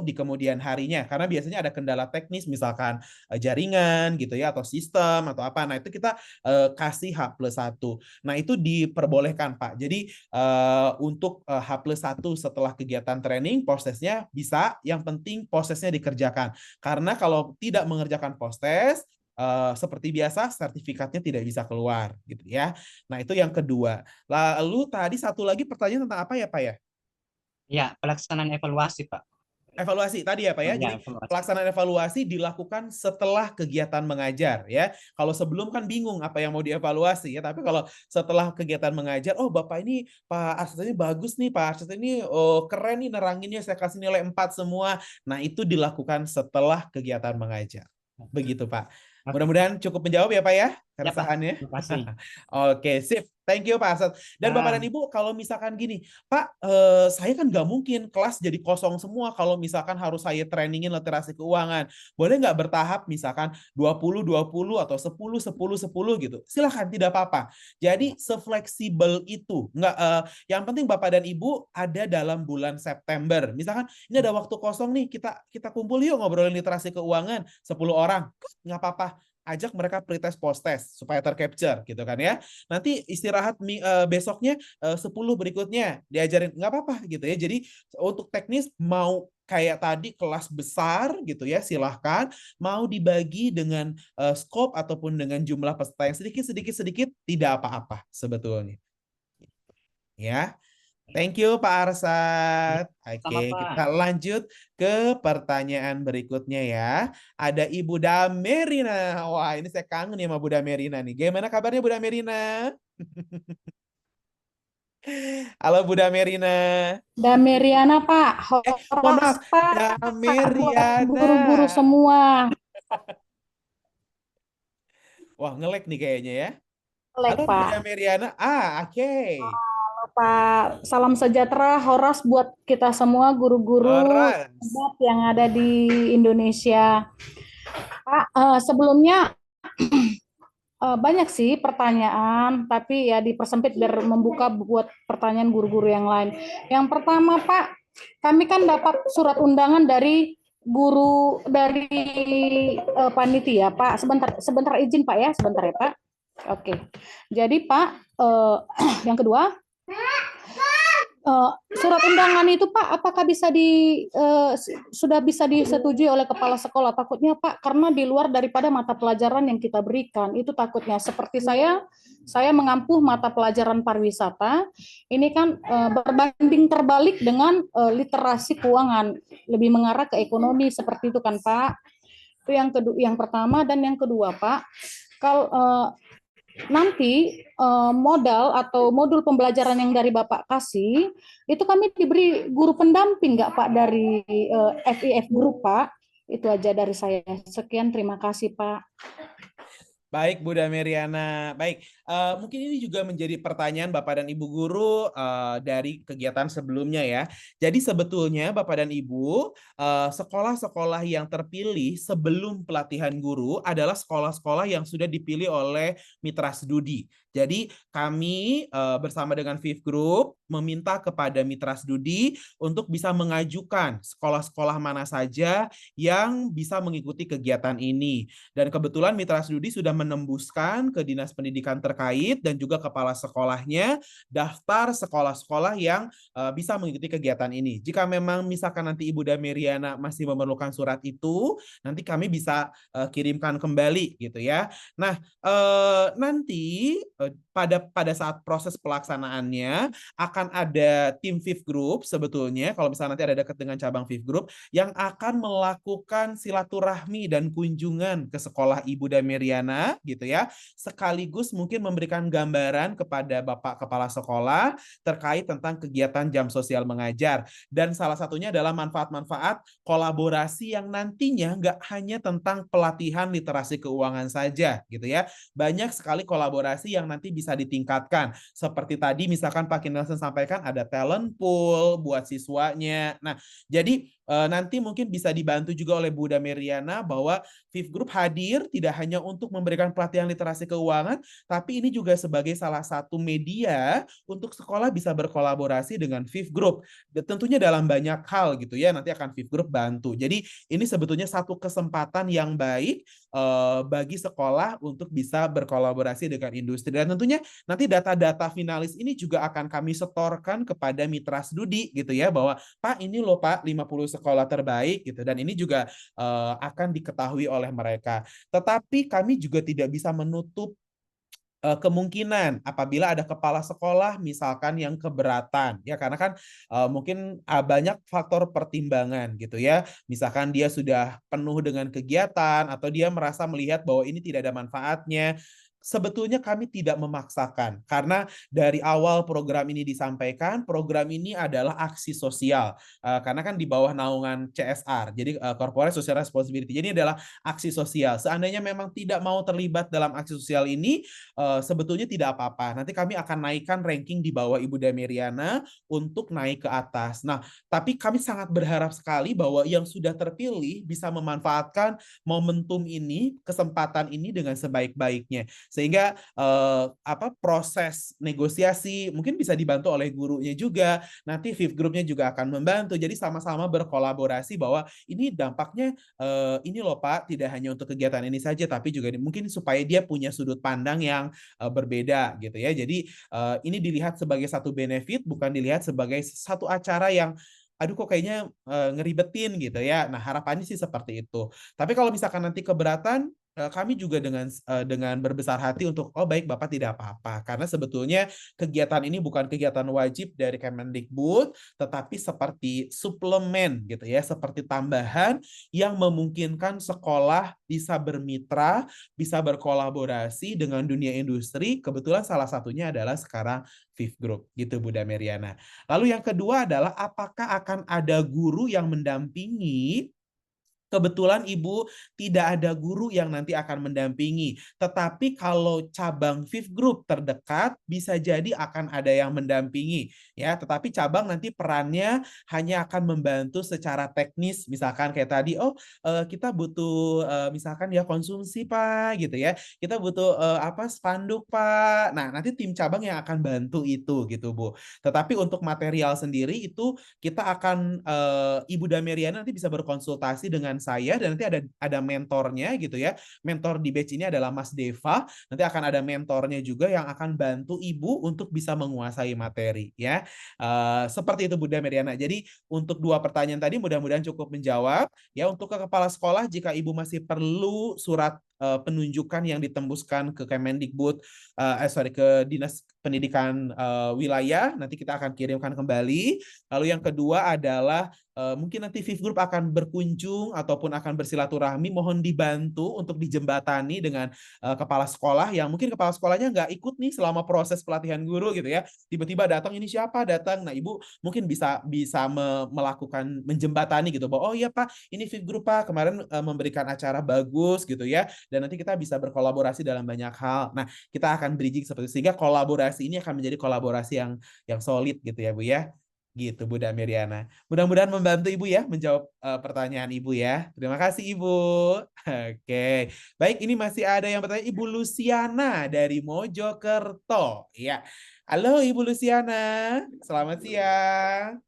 di kemudian harinya. Karena biasanya ada kendala teknis misalkan jaringan gitu ya atau sistem atau apa. Nah, itu kita kasih H+1. Nah, itu diperbolehkan, Pak. Jadi untuk H+1 setelah kegiatan training, postesnya bisa, yang penting postesnya dikerjakan. Karena kalau tidak mengerjakan posttest, seperti biasa sertifikatnya tidak bisa keluar gitu ya. Nah, itu yang kedua. Lalu tadi satu lagi pertanyaan tentang apa ya, Pak ya? Ya, pelaksanaan evaluasi, Pak. Evaluasi tadi ya Pak ya. Ya, Jadi evaluasi. pelaksanaan evaluasi dilakukan setelah kegiatan mengajar ya. Kalau sebelum kan bingung apa yang mau dievaluasi ya. Tapi kalau setelah kegiatan mengajar, oh Bapak ini Pak Arsyad ini bagus nih, Pak Arsyad ini keren nih neranginnya, saya kasih nilai 4 semua. Nah, itu dilakukan setelah kegiatan mengajar. Begitu Pak. Oke. Mudah-mudahan cukup menjawab ya Pak ya Ya, Pak. keresahannya. Terima kasih. Oke, sip. Thank you Pak Arsyad. Dan Bapak dan Nah. Ibu, kalau misalkan gini, Pak, saya kan nggak mungkin kelas jadi kosong semua kalau misalkan harus saya trainingin literasi keuangan. Boleh nggak bertahap misalkan 20-20 atau 10-10-10 gitu? Silahkan, tidak apa-apa. Jadi sefleksibel itu. Nggak, yang penting Bapak dan Ibu ada dalam bulan September. Misalkan ini ada waktu kosong nih, kita kumpul yuk ngobrolin literasi keuangan 10 orang. Nggak apa-apa. Ajak mereka pretest posttest supaya tercapture gitu kan ya. Nanti istirahat besoknya 10 berikutnya diajarin, nggak apa-apa gitu ya. Jadi untuk teknis mau kayak tadi kelas besar gitu ya, silahkan. Mau dibagi dengan scope ataupun dengan jumlah peserta yang sedikit tidak apa-apa sebetulnya. Ya. Thank you Pak Arsyad. Oke, Sama, Pak. kita lanjut ke pertanyaan berikutnya ya. Ada Ibu Damerina. Wah, ini saya kangen ya sama Bu Damerina nih. Gimana kabarnya Bu Damerina? Halo Bu Damerina. Dameriana Pak, Mohon maaf, Horas Pak, Dameriana. guru-guru semua. Wah, nge-lag nih kayaknya ya. Lek Halo Bu Pak. Dameriana. Oke. Halo Pak, salam sejahtera Horas buat kita semua guru-guru Horas. hebat yang ada di Indonesia. Pak, sebelumnya banyak sih pertanyaan, tapi ya dipersempit biar membuka buat pertanyaan guru-guru yang lain. Yang pertama Pak, kami kan dapat surat undangan dari guru dari panitia Pak. Sebentar izin Pak ya, sebentar ya Pak. Oke. Jadi Pak, yang kedua, surat undangan itu Pak, apakah sudah bisa disetujui oleh kepala sekolah? Takutnya Pak, karena di luar daripada mata pelajaran yang kita berikan, itu takutnya. Seperti saya mengampu mata pelajaran pariwisata, ini kan berbanding terbalik dengan literasi keuangan, lebih mengarah ke ekonomi, seperti itu kan Pak. Itu yang pertama. Dan yang kedua Pak, kalau nanti modal atau modul pembelajaran yang dari Bapak kasih, itu kami diberi guru pendamping nggak Pak dari FIF Group Pak? Itu aja dari saya. Sekian, terima kasih Pak. Baik Bu Dameriana. Baik, mungkin ini juga menjadi pertanyaan Bapak dan Ibu guru dari kegiatan sebelumnya ya. Jadi sebetulnya Bapak dan Ibu, sekolah-sekolah yang terpilih sebelum pelatihan guru adalah sekolah-sekolah yang sudah dipilih oleh Mitra Studi. Jadi kami bersama dengan FIF Group meminta kepada Mitra Studi untuk bisa mengajukan sekolah-sekolah mana saja yang bisa mengikuti kegiatan ini. Dan kebetulan Mitra Studi sudah menembuskan ke Dinas Pendidikan terkait terkait dan juga kepala sekolahnya daftar sekolah-sekolah yang bisa mengikuti kegiatan ini. Jika memang misalkan nanti Ibu Damiriana masih memerlukan surat itu, nanti kami bisa kirimkan kembali gitu ya. Nah, nanti pada saat proses pelaksanaannya akan ada tim Fifth Group sebetulnya, kalau misalnya nanti ada dekat dengan cabang Fifth Group, yang akan melakukan silaturahmi dan kunjungan ke sekolah Ibu Damiriana gitu ya, sekaligus mungkin memberikan gambaran kepada Bapak Kepala Sekolah terkait tentang kegiatan jam sosial mengajar. Dan salah satunya adalah manfaat-manfaat kolaborasi yang nantinya nggak hanya tentang pelatihan literasi keuangan saja gitu ya. Banyak sekali kolaborasi yang nanti bisa ditingkatkan. Seperti tadi misalkan Pak Kinelsen sampaikan ada talent pool buat siswanya. Nah, jadi nanti mungkin bisa dibantu juga oleh Bu Damiriana bahwa Fifth Group hadir tidak hanya untuk memberikan pelatihan literasi keuangan, tapi ini juga sebagai salah satu media untuk sekolah bisa berkolaborasi dengan Fifth Group. Dan tentunya dalam banyak hal gitu ya, nanti akan Fifth Group bantu. Jadi ini sebetulnya satu kesempatan yang baik bagi sekolah untuk bisa berkolaborasi dengan industri. Dan tentunya nanti data-data finalis ini juga akan kami setorkan kepada mitra studi gitu ya, bahwa Pak ini loh Pak 50 sekolah terbaik gitu, dan ini juga akan diketahui oleh mereka. Tetapi kami juga tidak bisa menutup kemungkinan apabila ada kepala sekolah misalkan yang keberatan ya, karena kan mungkin banyak faktor pertimbangan gitu ya, misalkan dia sudah penuh dengan kegiatan atau dia merasa melihat bahwa ini tidak ada manfaatnya. Sebetulnya kami tidak memaksakan, karena dari awal program ini disampaikan, program ini adalah aksi sosial, karena kan di bawah naungan CSR, jadi Corporate Social Responsibility. Jadi adalah aksi sosial. Seandainya memang tidak mau terlibat dalam aksi sosial ini, sebetulnya tidak apa-apa. Nanti kami akan naikkan ranking di bawah Ibu Damiriana untuk naik ke atas. Nah, tapi kami sangat berharap sekali bahwa yang sudah terpilih bisa memanfaatkan momentum ini, kesempatan ini dengan sebaik-baiknya. Sehingga proses negosiasi mungkin bisa dibantu oleh gurunya juga. Nanti Fifth Group-nya juga akan membantu. Jadi sama-sama berkolaborasi bahwa ini dampaknya ini loh Pak, tidak hanya untuk kegiatan ini saja, tapi juga mungkin supaya dia punya sudut pandang yang berbeda gitu ya. Jadi ini dilihat sebagai satu benefit, bukan dilihat sebagai satu acara yang aduh kok kayaknya ngeribetin gitu ya. Nah, harapannya sih seperti itu. Tapi kalau misalkan nanti keberatan, kami juga dengan berbesar hati untuk baik Bapak tidak apa-apa, karena sebetulnya kegiatan ini bukan kegiatan wajib dari Kemendikbud, tetapi seperti suplemen gitu ya, seperti tambahan yang memungkinkan sekolah bisa bermitra, bisa berkolaborasi dengan dunia industri. Kebetulan salah satunya adalah sekarang Fifth Group gitu Bu Damiriana. Lalu yang kedua adalah apakah akan ada guru yang mendampingi? Kebetulan Ibu tidak ada guru yang nanti akan mendampingi. Tetapi kalau cabang Fifth Group terdekat bisa jadi akan ada yang mendampingi ya. Tetapi cabang nanti perannya hanya akan membantu secara teknis. Misalkan kayak tadi, kita butuh misalkan ya konsumsi Pak gitu ya. Kita butuh spanduk Pak. Nah, nanti tim cabang yang akan bantu itu gitu Bu. Tetapi untuk material sendiri itu kita akan Ibu Damiriana nanti bisa berkonsultasi dengan saya, dan nanti ada mentornya gitu ya. Mentor di batch ini adalah Mas Deva. Nanti akan ada mentornya juga yang akan bantu Ibu untuk bisa menguasai materi ya. Seperti itu Bu Damiriana. Jadi untuk 2 pertanyaan tadi mudah-mudahan cukup menjawab ya. Untuk ke kepala sekolah, jika Ibu masih perlu surat penunjukan yang ditembuskan ke Kemendikbud, ke Dinas Pendidikan wilayah, nanti kita akan kirimkan kembali. Lalu yang kedua adalah mungkin nanti Fifth Group akan berkunjung ataupun akan bersilaturahmi, mohon dibantu untuk dijembatani dengan kepala sekolah yang mungkin kepala sekolahnya nggak ikut nih selama proses pelatihan guru gitu ya. Tiba-tiba datang, ini siapa datang. Nah, Ibu mungkin bisa melakukan menjembatani gitu, bahwa oh iya Pak, ini Fifth Group Pak, kemarin memberikan acara bagus gitu ya. Dan nanti kita bisa berkolaborasi dalam banyak hal. Nah, kita akan bridging seperti itu, sehingga kolaborasi ini akan menjadi kolaborasi yang solid gitu ya Bu ya. Gitu Bu Damiriana. Mudah-mudahan membantu Ibu ya menjawab pertanyaan Ibu ya. Terima kasih Ibu. Oke. Baik, ini masih ada yang bertanya, Ibu Luciana dari Mojokerto. Ya. Halo Ibu Luciana. Selamat siang.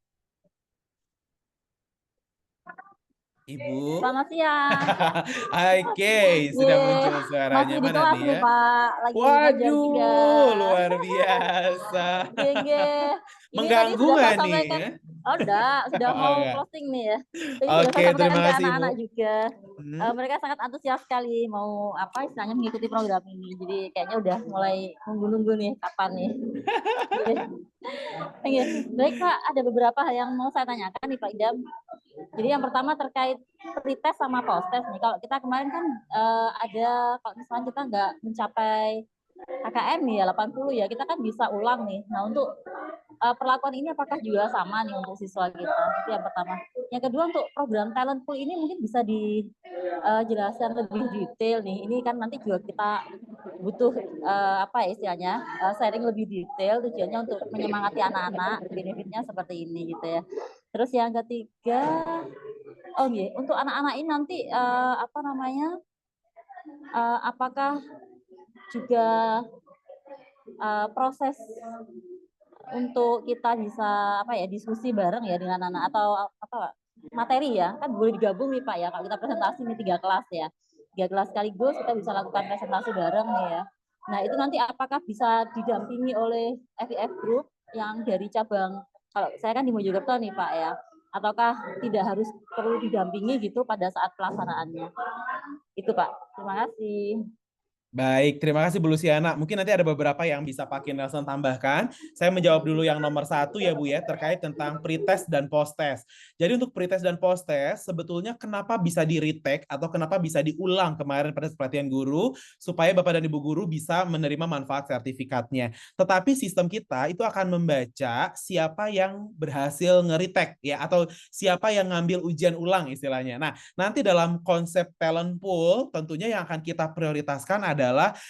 Ibu. Selamat siang. Oke, sudah Nih, muncul suaranya. masih di Mana kelas nih nih ya? Pak, lagi ngajar juga. Waduh, luar biasa. Nggih, nggih. Ini tadi Mengganggu sudah nggak saya nih? sampaikan, oh enggak, sudah Oh, mau enggak. closing nih ya. Tadi sudah Oke, saya sampaikan terima ke kasih, Ibu. anak-anak juga. Hmm. Mereka sangat antusias sekali mau apa istilahnya mengikuti program ini. Jadi kayaknya udah mulai nunggu-nunggu nih kapan nih. Oke, baik Pak, ada beberapa hal yang mau saya tanyakan nih Pak Idam. Jadi yang pertama terkait pretest sama post-test nih. Kalau kita kemarin kan ada kalau misalnya kita nggak mencapai KKM nih ya 80 ya, kita kan bisa ulang nih. Nah untuk perlakuan ini apakah juga sama nih untuk siswa kita? Itu yang pertama. Yang kedua untuk program talent pool ini mungkin bisa dijelaskan lebih detail nih. Ini kan nanti juga kita butuh apa ya istilahnya sharing lebih detail tujuannya untuk menyemangati anak-anak benefitnya seperti ini gitu ya. Terus yang ketiga, oh iya untuk anak-anak ini nanti apa namanya apakah juga proses untuk kita bisa apa ya diskusi bareng ya dengan anak atau apa materi ya kan boleh digabung nih Pak ya kalau kita presentasi nih 3 kelas ya 3 kelas sekaligus kita bisa lakukan presentasi bareng nih ya. Nah itu nanti apakah bisa didampingi oleh FIF Group yang dari cabang kalau saya kan di Mojokerto nih Pak ya ataukah tidak harus perlu didampingi gitu pada saat pelaksanaannya itu Pak. Terima kasih. Baik, terima kasih Bu Luciana. Mungkin nanti ada beberapa yang bisa Pak Nelson tambahkan. Saya menjawab dulu yang nomor 1 ya Bu ya, terkait tentang pretest dan post-test. Jadi untuk pretest dan post-test, sebetulnya kenapa bisa di-retake atau kenapa bisa diulang kemarin pada pelatihan guru, supaya Bapak dan Ibu guru bisa menerima manfaat sertifikatnya. Tetapi sistem kita itu akan membaca siapa yang berhasil nge-retake ya, atau siapa yang ngambil ujian ulang istilahnya. Nah, nanti dalam konsep talent pool, tentunya yang akan kita prioritaskan adalah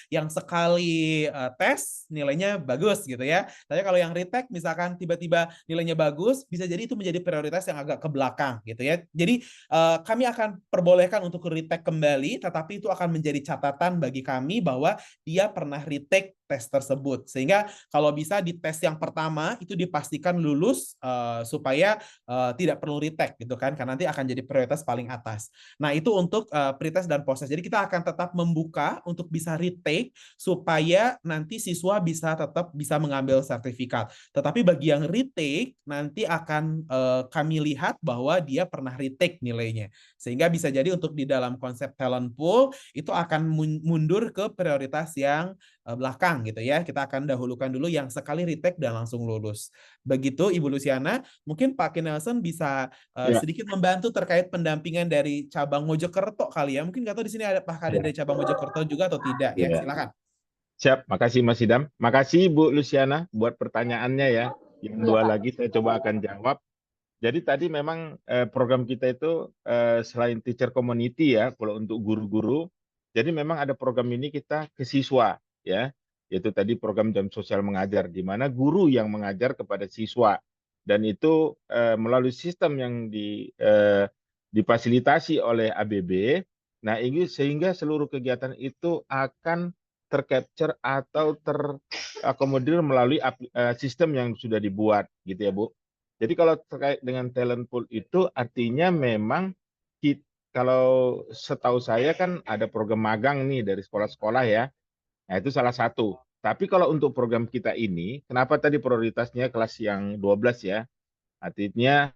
yang sekali tes nilainya bagus gitu ya. Tapi kalau yang retake misalkan tiba-tiba nilainya bagus, bisa jadi itu menjadi prioritas yang agak ke belakang gitu ya. Jadi kami akan perbolehkan untuk retake kembali, tetapi itu akan menjadi catatan bagi kami bahwa dia pernah retake tes tersebut. Sehingga kalau bisa di tes yang pertama itu dipastikan lulus supaya tidak perlu retake gitu kan, karena nanti akan jadi prioritas paling atas. Nah itu untuk pretest dan post-test. Jadi kita akan tetap membuka untuk bisa retake supaya nanti siswa bisa tetap bisa mengambil sertifikat. Tetapi bagi yang retake nanti akan kami lihat bahwa dia pernah retake nilainya. Sehingga bisa jadi untuk di dalam konsep talent pool itu akan mundur ke prioritas yang belakang gitu ya. Kita akan dahulukan dulu yang sekali retake dan langsung lulus. Begitu Ibu Luciana. Mungkin Pak Nelson bisa sedikit membantu terkait pendampingan dari cabang Mojokerto kali ya. Mungkin nggak tahu di sini ada Pak Kadir dari cabang Mojokerto juga atau tidak ya. Silakan. Siap, makasih Mas Idam. Makasih Bu Luciana buat pertanyaannya ya. Yang dua lagi saya coba akan jawab. Jadi tadi memang program kita itu selain teacher community ya, kalau untuk guru-guru, jadi memang ada program ini kita ke siswa ya, yaitu tadi program jam sosial mengajar, di mana guru yang mengajar kepada siswa dan itu melalui sistem yang difasilitasi oleh ABB. Nah ini sehingga seluruh kegiatan itu akan tercapture atau terakomodir melalui sistem yang sudah dibuat gitu ya Bu. Jadi kalau terkait dengan talent pool itu artinya memang kalau setahu saya kan ada program magang nih dari sekolah-sekolah ya. Nah itu salah satu. Tapi kalau untuk program kita ini, kenapa tadi prioritasnya kelas yang 12 ya? Artinya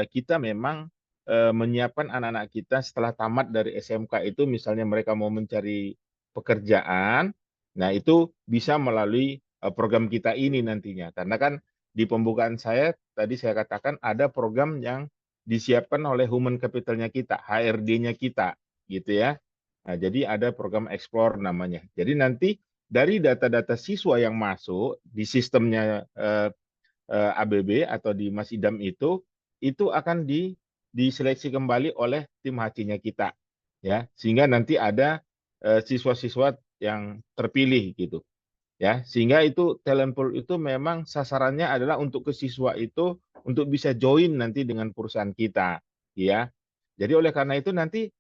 kita memang menyiapkan anak-anak kita setelah tamat dari SMK itu misalnya mereka mau mencari pekerjaan, nah itu bisa melalui program kita ini nantinya. Karena kan di pembukaan saya tadi saya katakan ada program yang disiapkan oleh human capitalnya kita, HRD-nya kita, gitu ya. Nah, jadi ada program Explore namanya. Jadi nanti dari data-data siswa yang masuk di sistemnya ABB atau di Mas Idam itu akan diseleksi kembali oleh tim HC-nya kita, ya, sehingga nanti ada siswa-siswa yang terpilih gitu. Ya, sehingga itu talent pool itu memang sasarannya adalah untuk ke siswa itu untuk bisa join nanti dengan perusahaan kita, ya. Jadi oleh karena itu nanti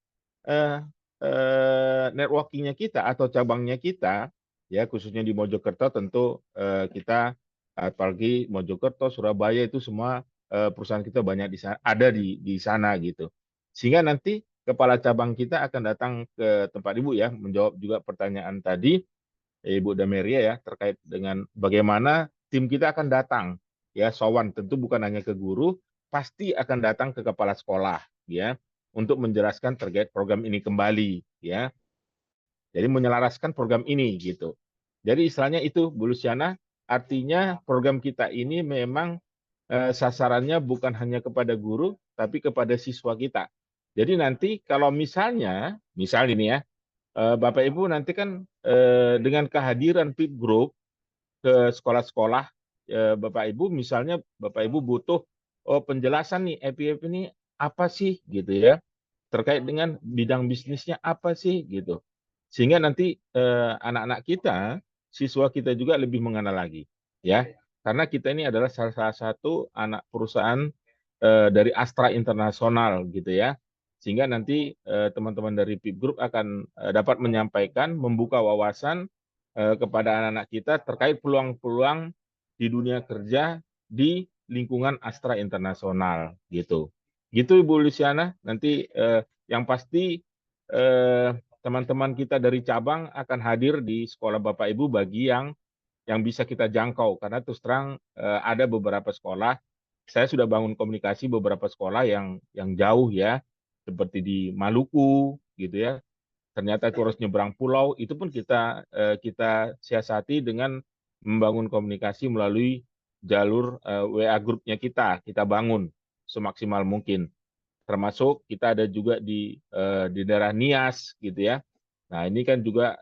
networking-nya kita atau cabangnya kita, ya khususnya di Mojokerto tentu kita apalagi Mojokerto, Surabaya itu semua perusahaan kita banyak di sana, ada di sana gitu. Sehingga nanti kepala cabang kita akan datang ke tempat Ibu ya, menjawab juga pertanyaan tadi Ibu Dameria ya, terkait dengan bagaimana tim kita akan datang ya, sowan tentu bukan hanya ke guru, pasti akan datang ke kepala sekolah ya, untuk menjelaskan terkait program ini kembali ya. Jadi menyelaraskan program ini gitu. Jadi istilahnya itu Bu Luciana, artinya program kita ini memang sasarannya bukan hanya kepada guru, tapi kepada siswa kita. Jadi nanti kalau misalnya ini ya, Bapak Ibu nanti kan dengan kehadiran PIP Group ke sekolah-sekolah, Bapak Ibu misalnya Bapak Ibu butuh penjelasan nih FIF ini apa sih gitu ya, terkait dengan bidang bisnisnya apa sih gitu. Sehingga nanti anak-anak kita, siswa kita juga lebih mengenal lagi ya. Karena kita ini adalah salah satu anak perusahaan dari Astra Internasional gitu ya. Sehingga nanti teman-teman dari PIP Group akan dapat menyampaikan, membuka wawasan kepada anak-anak kita terkait peluang-peluang di dunia kerja di lingkungan Astra Internasional gitu. Gitu Ibu Luciana, nanti yang pasti teman-teman kita dari cabang akan hadir di sekolah Bapak Ibu bagi yang bisa kita jangkau, karena terus terang ada beberapa sekolah, saya sudah bangun komunikasi beberapa sekolah yang jauh ya, seperti di Maluku gitu ya, ternyata itu harus nyebrang pulau, itu pun kita siasati dengan membangun komunikasi melalui jalur WA grupnya kita bangun semaksimal mungkin. Termasuk kita ada juga di daerah Nias gitu ya. Nah ini kan juga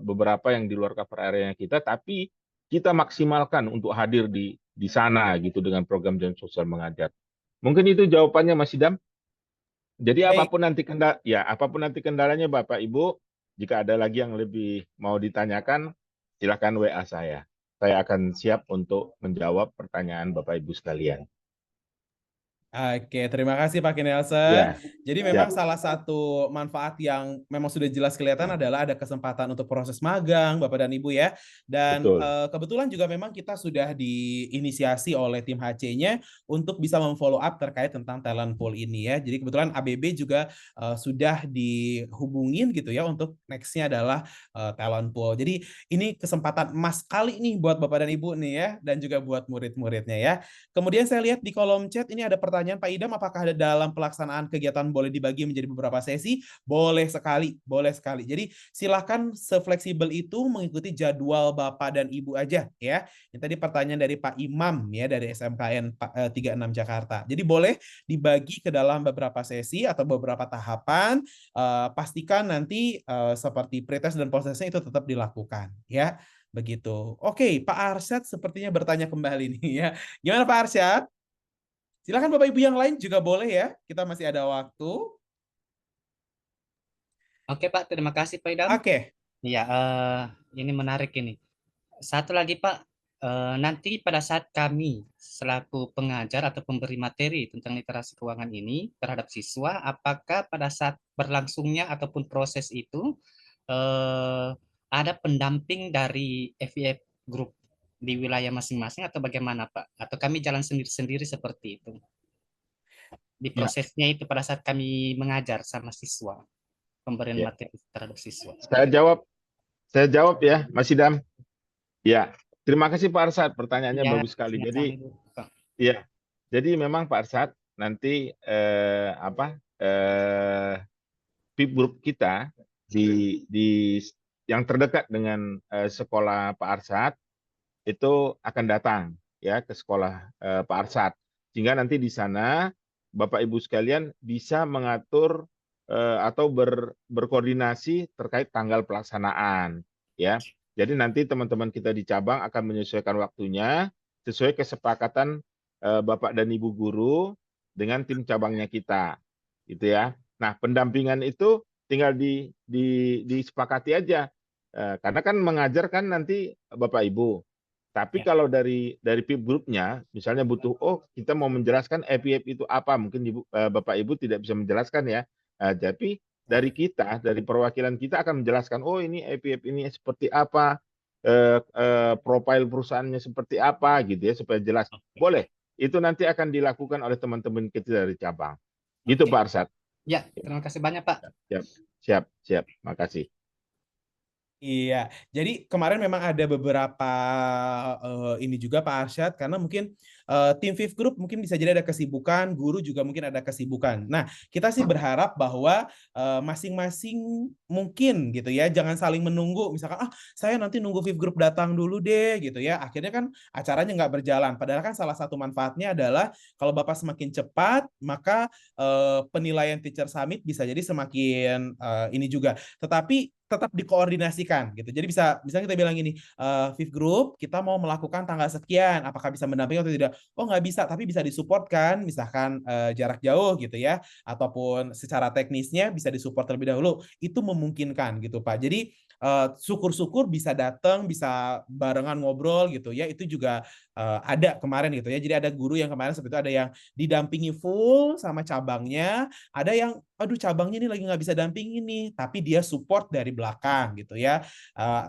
beberapa yang di luar cover area kita, tapi kita maksimalkan untuk hadir di sana gitu dengan program dan sosial mengajar. Mungkin itu jawabannya Mas Idam. Jadi Baik. apapun nanti kendalanya Bapak Ibu, jika ada lagi yang lebih mau ditanyakan, silakan WA saya. Saya akan siap untuk menjawab pertanyaan Bapak Ibu sekalian. Oke, terima kasih Pak Kinelsen. Ya, Jadi memang salah satu manfaat yang memang sudah jelas kelihatan adalah ada kesempatan untuk proses magang, Bapak dan Ibu ya. Dan betul. kebetulan juga memang kita sudah diinisiasi oleh tim HC-nya untuk bisa memfollow up terkait tentang talent pool ini ya. Jadi kebetulan ABB juga sudah dihubungin gitu ya untuk next-nya adalah talent pool. Jadi ini kesempatan emas sekali nih buat Bapak dan Ibu nih ya, dan juga buat murid-muridnya ya. Kemudian saya lihat di kolom chat ini ada pertanyaan Pak Idam, apakah ada dalam pelaksanaan kegiatan boleh dibagi menjadi beberapa sesi? Boleh sekali, boleh sekali. Jadi silahkan sefleksibel itu mengikuti jadwal Bapak dan Ibu aja ya. Ini tadi pertanyaan dari Pak Imam ya, dari SMKN 36 Jakarta. Jadi boleh dibagi ke dalam beberapa sesi atau beberapa tahapan. Pastikan nanti seperti pretest dan postesnya itu tetap dilakukan ya. Begitu. Oke, Pak Arsyad sepertinya bertanya kembali nih ya. Gimana Pak Arsyad? Silakan Bapak Ibu yang lain juga boleh ya. Kita masih ada waktu. Oke Pak, terima kasih Pak Idam. Oke. Ya, ini menarik ini. Satu lagi Pak, nanti pada saat kami selaku pengajar atau pemberi materi tentang literasi keuangan ini terhadap siswa, apakah pada saat berlangsungnya ataupun proses itu ada pendamping dari FIF Group di wilayah masing-masing atau bagaimana Pak? Atau kami jalan sendiri-sendiri seperti itu? Di prosesnya itu pada saat kami mengajar sama siswa, pemberian materi terhadap siswa. Saya jawab ya, Mas Idam. Ya, terima kasih Pak Arsyad, pertanyaannya bagus sekali. Jadi memang Pak Arsyad nanti PIP Group kita di yang terdekat dengan sekolah Pak Arsyad itu akan datang ya ke sekolah Pak Arsyad, sehingga nanti di sana Bapak Ibu sekalian bisa mengatur atau berkoordinasi terkait tanggal pelaksanaan ya. Jadi nanti teman-teman kita di cabang akan menyesuaikan waktunya sesuai kesepakatan Bapak dan Ibu guru dengan tim cabangnya kita gitu ya. Nah, pendampingan itu tinggal disepakati aja. Karena kan mengajar kan nanti Bapak Ibu. Tapi kalau dari PIP Group-nya, misalnya butuh, kita mau menjelaskan FIF itu apa, mungkin Bapak Ibu tidak bisa menjelaskan ya. Tapi dari kita, dari perwakilan kita akan menjelaskan, ini FIF ini seperti apa, profil perusahaannya seperti apa, gitu ya, supaya jelas. Boleh, itu nanti akan dilakukan oleh teman-teman kita dari cabang. Gitu Pak Arsyad. Ya, terima kasih banyak Pak. Siap, siap, siap. Makasih. Iya, jadi kemarin memang ada beberapa ini juga Pak Arsyad, karena mungkin tim Fifth Group mungkin bisa jadi ada kesibukan, guru juga mungkin ada kesibukan. Nah, kita sih berharap bahwa masing-masing mungkin gitu ya, jangan saling menunggu. Misalkan, saya nanti nunggu Fifth Group datang dulu deh gitu ya. Akhirnya kan acaranya nggak berjalan. Padahal kan salah satu manfaatnya adalah kalau Bapak semakin cepat, maka penilaian Teacher Summit bisa jadi semakin ini juga. Tetapi tetap dikoordinasikan gitu. Jadi bisa misalnya kita bilang gini, Fifth Group kita mau melakukan tanggal sekian, apakah bisa mendampingi atau tidak? Oh nggak bisa, tapi bisa disupport kan, misalkan jarak jauh gitu ya, ataupun secara teknisnya bisa disupport terlebih dahulu. Itu memungkinkan gitu Pak. Jadi syukur-syukur bisa datang, bisa barengan ngobrol gitu ya. Itu juga ada kemarin gitu ya. Jadi ada guru yang kemarin seperti itu, ada yang didampingi full sama cabangnya, ada yang aduh cabangnya ini lagi nggak bisa dampingin nih, tapi dia support dari belakang gitu ya.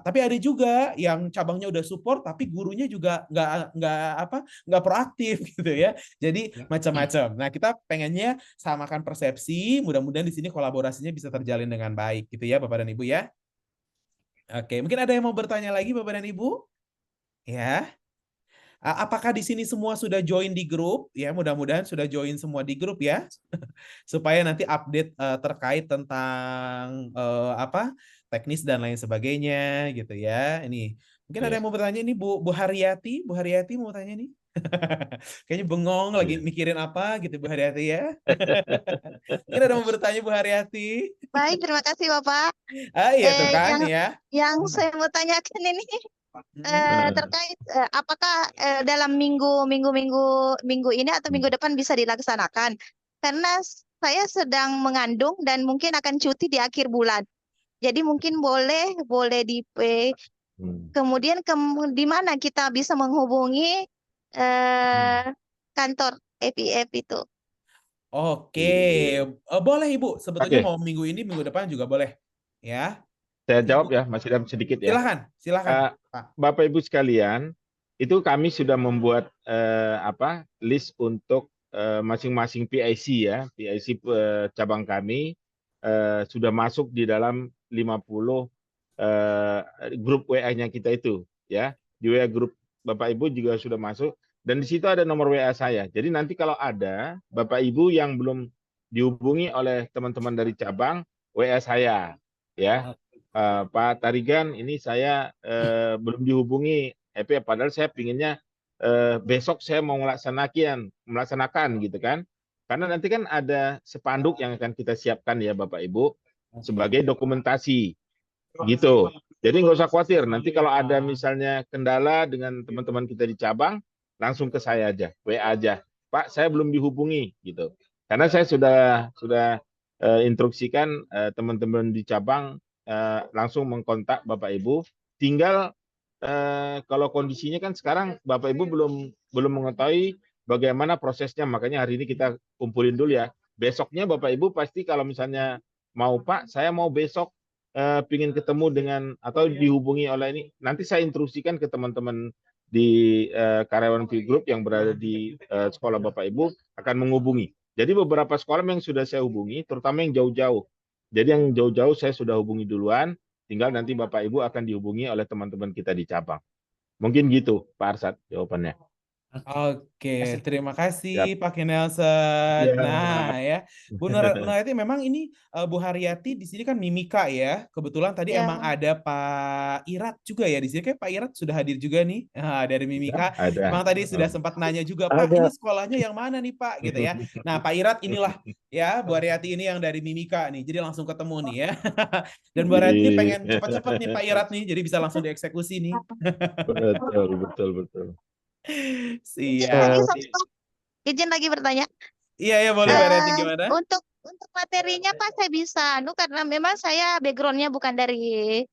Tapi ada juga yang cabangnya udah support, tapi gurunya juga nggak proaktif gitu ya. Jadi macam-macam. Nah kita pengennya samakan persepsi, mudah-mudahan di sini kolaborasinya bisa terjalin dengan baik gitu ya Bapak dan Ibu ya. Oke, mungkin ada yang mau bertanya lagi Bapak dan Ibu? Ya. Apakah di sini semua sudah join di grup? Ya, mudah-mudahan sudah join semua di grup ya. Supaya nanti update terkait tentang teknis dan lain sebagainya gitu ya. Ini mungkin ada yang mau bertanya ini Bu Haryati, Bu Haryati mau tanya nih. Kayaknya bengong lagi mikirin apa gitu Bu Haryati ya. Mungkin ada yang mau bertanya Bu Haryati. Baik, terima kasih Bapak. Iya tuh kan ya. Yang saya mau tanyakan ini terkait apakah dalam minggu ini atau minggu depan bisa dilaksanakan? Karena saya sedang mengandung dan mungkin akan cuti di akhir bulan. Jadi mungkin boleh di kemudian di mana kita bisa menghubungi kantor FIF itu? Oke, boleh Ibu. Sebetulnya mau minggu ini, minggu depan juga boleh. Ya. Saya jawab ya, Mas Idam sedikit ya. Silakan. Bapak Ibu sekalian, itu kami sudah membuat list untuk masing-masing PIC ya, PIC cabang kami sudah masuk di dalam 50 grup WA-nya kita itu ya. Di WA grup Bapak Ibu juga sudah masuk dan di situ ada nomor WA saya. Jadi nanti kalau ada Bapak Ibu yang belum dihubungi oleh teman-teman dari cabang, WA saya ya. Pak Tarigan, ini saya belum dihubungi, padahal saya pinginnya besok saya mau melaksanakan gitu kan. Karena nanti kan ada spanduk yang akan kita siapkan ya Bapak Ibu sebagai dokumentasi gitu. Jadi nggak usah khawatir, nanti kalau ada misalnya kendala dengan teman-teman kita di cabang, langsung ke saya aja, WA aja. Pak, saya belum dihubungi gitu. Karena saya sudah instruksikan teman-teman di cabang langsung mengkontak Bapak Ibu. Tinggal kalau kondisinya kan sekarang Bapak Ibu belum mengetahui bagaimana prosesnya, makanya hari ini kita kumpulin dulu ya. Besoknya Bapak Ibu pasti kalau misalnya mau Pak, saya mau besok pingin ketemu dengan atau dihubungi oleh ini, nanti saya instruksikan ke teman-teman di karyawan Fifth Group yang berada di sekolah Bapak Ibu akan menghubungi. Jadi beberapa sekolah yang sudah saya hubungi, terutama yang jauh-jauh. Jadi yang jauh-jauh saya sudah hubungi duluan, tinggal nanti Bapak Ibu akan dihubungi oleh teman-teman kita di cabang. Mungkin gitu Pak Arsad jawabannya. Oke, terima kasih Pak Nelson. Nah ya, Bu Nurhayati memang ini Bu Haryati di sini kan mimika ya. Kebetulan tadi emang ada Pak Irat juga ya di sini. Kayak Pak Irat sudah hadir juga nih dari mimika. Emang tadi sudah sempat nanya juga Pak, ini sekolahnya yang mana nih Pak gitu ya. Nah Pak Irat inilah ya Bu Haryati ini yang dari mimika nih. Jadi langsung ketemu nih ya. Dan Bu Haryati pengen cepat-cepat nih Pak Irat nih. Jadi bisa langsung dieksekusi nih. Betul. Siap. Izin lagi bertanya. Iya boleh Mbak Reti, gimana? Untuk materinya Pak saya bisa, karena memang saya backgroundnya bukan dari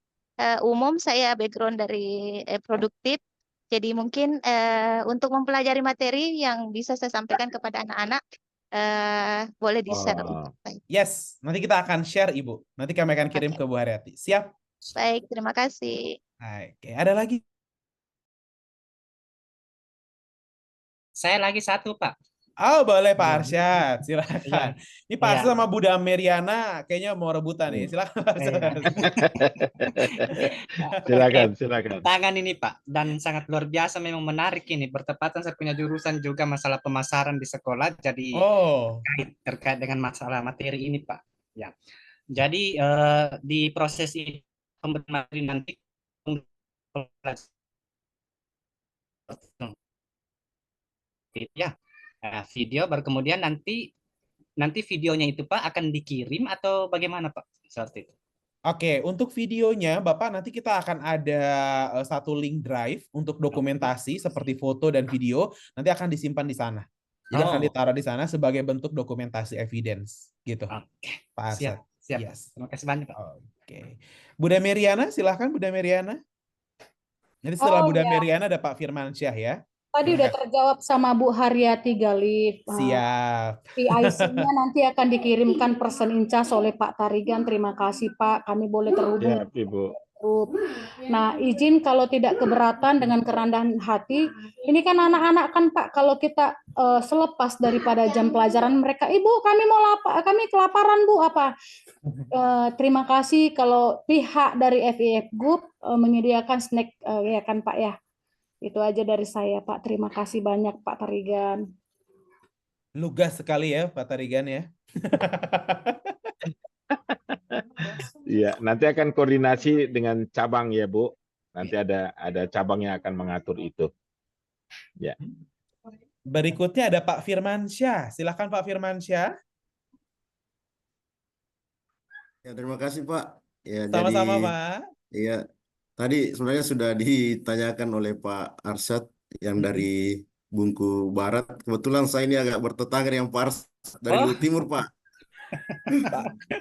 umum, saya background dari produktif. Jadi mungkin untuk mempelajari materi yang bisa saya sampaikan kepada anak-anak, boleh di-share. Yes, nanti kita akan share Ibu. Nanti kami akan kirim ke Bu Haryati. Siap? Baik, terima kasih. Oke, ada lagi? Saya lagi satu, Pak. Oh, boleh Pak Iya. Arsyad, Iya, silakan. Ini Pak iya, Arsyad sama Bunda Meriana kayaknya mau rebutan nih. Silakan Pak iya. Arsyad. Silakan, Pakai silakan. tangan ini Pak, dan sangat luar biasa, memang menarik ini. Bertepatan saya punya jurusan juga masalah pemasaran di sekolah, jadi Oh, terkait dengan masalah materi ini Pak. Ya, jadi di proses ini pemberian materi nanti ya, video baru kemudian nanti nanti videonya itu Pak akan dikirim atau bagaimana Pak? Seperti itu. oke. Untuk videonya, Bapak nanti kita akan ada satu link drive untuk dokumentasi seperti foto dan video. Nanti akan disimpan di sana. Jadi akan Oh, ditaruh di sana sebagai bentuk dokumentasi evidence, gitu, oke. Pak Arsyad. Siap, siap. Yes. Terima kasih banyak Pak. Oke. Bunda Meriana, silahkan Bunda Meriana. Nanti setelah Oh Bunda ya, Meriana ada Pak Firmansyah ya. tadi udah Silakan. terjawab sama Bu Haryati Galih. Siap. PIC-nya nanti akan dikirimkan person in charge oleh Pak Tarigan. Terima kasih Pak, kami boleh terhubung. Siap, Ibu. Nah, izin kalau tidak keberatan dengan kerendahan hati, ini kan anak-anak kan Pak, kalau kita selepas daripada jam pelajaran mereka, Ibu kami kelaparan Bu apa? Terima kasih kalau pihak dari FIF Group menyediakan snack ya kan Pak ya. Itu aja dari saya Pak. Terima kasih banyak Pak Tarigan. Lugas sekali ya Pak Tarigan ya. Iya, nanti akan koordinasi dengan cabang ya, Bu. Nanti ada cabang yang akan mengatur itu. Ya. Berikutnya ada Pak Firmansyah. Silakan Pak Firmansyah. Ya, terima kasih Pak. Ya, Sama-sama jadi Pak. ya tadi sebenarnya sudah ditanyakan oleh Pak Arsyad yang dari Bungku Barat. Kebetulan saya ini agak bertetangga dengan Pak Arsyad dari Oh. Lu Timur, Pak.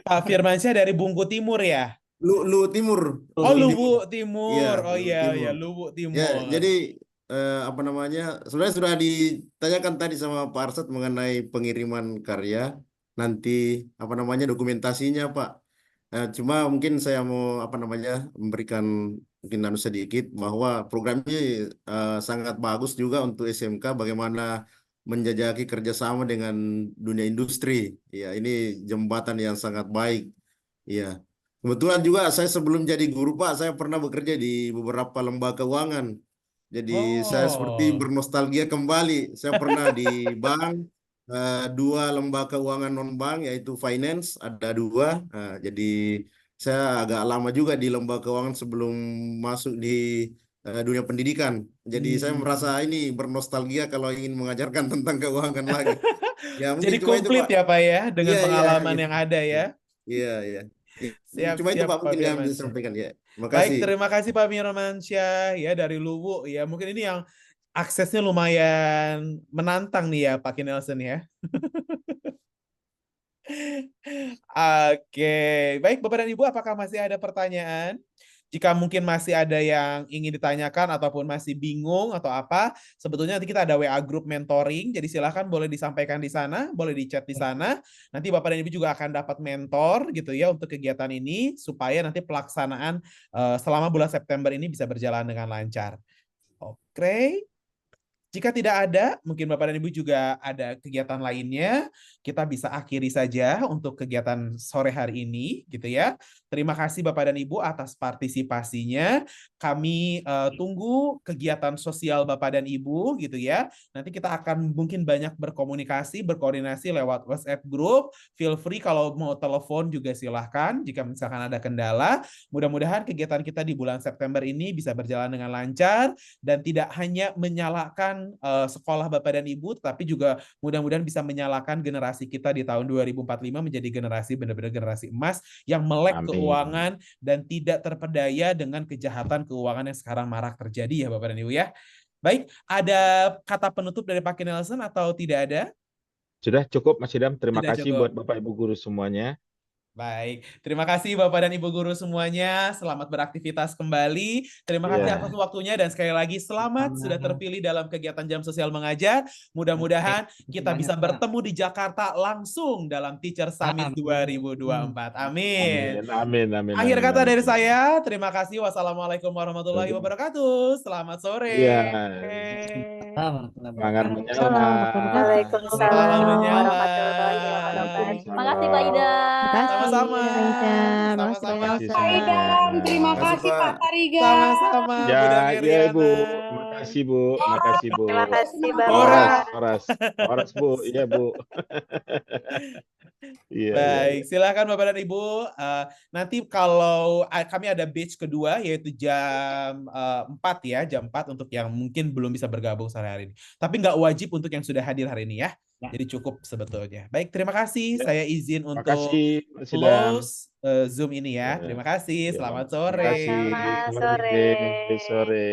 Pak Firmansyah dari Bungku Timur ya? Lu Timur. Oh, Lu Lubuk Timur. Iya, Oh Lu iya, Timur. ya Lubuk Timur. Ya, jadi apa namanya? Sebenarnya sudah ditanyakan tadi sama Pak Arsyad mengenai pengiriman karya. Nanti apa namanya dokumentasinya, Pak. Cuma mungkin saya mau apa namanya memberikan mungkin sedikit bahwa program ini sangat bagus juga untuk SMK bagaimana menjajaki kerjasama dengan dunia industri. Ya, ini jembatan yang sangat baik. Ya, kebetulan juga saya sebelum jadi guru Pak, saya pernah bekerja di beberapa lembaga keuangan. Jadi saya seperti Oh. bernostalgia kembali. Saya pernah di bank. Dua lembaga keuangan non-bank yaitu finance ada dua. Jadi saya agak lama juga di lembaga keuangan sebelum masuk di dunia pendidikan. Jadi saya merasa ini bernostalgia kalau ingin mengajarkan tentang keuangan lagi. Ya mungkin Jadi cuma itu komplit Pak. ya Pak ya dengan Iya, iya, pengalaman iya. yang ada ya. Iya, iya. Siap, Cuma itu siap Pak Pak mungkin yang bisa Firmansyah. sampaikan ya. Terima Baik, kasih. terima kasih Pak Firmansyah ya dari Lubuk ya. Mungkin ini yang aksesnya lumayan menantang nih ya Pak Nelson ya. Oke, baik Bapak dan Ibu, apakah masih ada pertanyaan? Jika mungkin masih ada yang ingin ditanyakan ataupun masih bingung atau apa, sebetulnya nanti kita ada WA group mentoring, jadi silakan boleh disampaikan di sana, boleh di chat di sana. Nanti Bapak dan Ibu juga akan dapat mentor gitu ya untuk kegiatan ini supaya nanti pelaksanaan selama bulan September ini bisa berjalan dengan lancar. Oke. Jika tidak ada, mungkin Bapak dan Ibu juga ada kegiatan lainnya, kita bisa akhiri saja untuk kegiatan sore hari ini, gitu ya. Terima kasih Bapak dan Ibu atas partisipasinya. Kami tunggu kegiatan sosial Bapak dan Ibu, gitu ya. Nanti kita akan mungkin banyak berkomunikasi, berkoordinasi lewat WhatsApp group. Feel free kalau mau telepon juga silahkan, jika misalkan ada kendala. Mudah-mudahan kegiatan kita di bulan September ini bisa berjalan dengan lancar, dan tidak hanya menyalakan sekolah Bapak dan Ibu, tetapi juga mudah-mudahan bisa menyalakan generasi kita di tahun 2045 menjadi generasi benar-benar generasi emas yang melek Amin. keuangan dan tidak terpedaya dengan kejahatan keuangan yang sekarang marak terjadi ya Bapak dan Ibu ya. Baik, ada kata penutup dari Pak Nelson atau tidak ada? Sudah cukup Mas Idam. Terima Sudah kasih cukup. buat Bapak Ibu guru semuanya. Baik, terima kasih Bapak dan Ibu guru semuanya. Selamat beraktivitas kembali. Terima kasih Iya. atas waktunya dan sekali lagi selamat sudah terpilih dalam kegiatan Jam Sosial Mengajar. Mudah-mudahan kita bisa bertemu di Jakarta langsung dalam Teacher Summit 2024. Amin. Amin, amin, Akhir amin, kata amin. dari saya, terima kasih. Wassalamualaikum warahmatullahi wabarakatuh. Selamat sore. Iya. Oke. Semangat menyala. Salam menyala. Makasih Pak Idam. Sama-sama. Makasih Sama-sama. banyak. Pak Idam, terima Makasih, kasih Pak. Pak Tariga. Sama-sama. Ya, Bu Dan ya Ibu. Meriana. Makasih Bu, makasih Bu. Terima kasih Horas. Horas, Horas Bu, iya Bu. Iya, iya. Baik, silakan Bapak dan Ibu. Nanti kalau kami ada batch kedua yaitu jam 4 ya, jam 4 untuk yang mungkin belum bisa bergabung sore hari ini. Tapi nggak wajib untuk yang sudah hadir hari ini ya. Jadi cukup sebetulnya. Baik, terima kasih. Ya. Saya izin untuk Makasih Mas Idam. close Zoom ini ya. Terima kasih. Ya. Selamat Terima sore. kasih. Selamat Selamat sore. sore.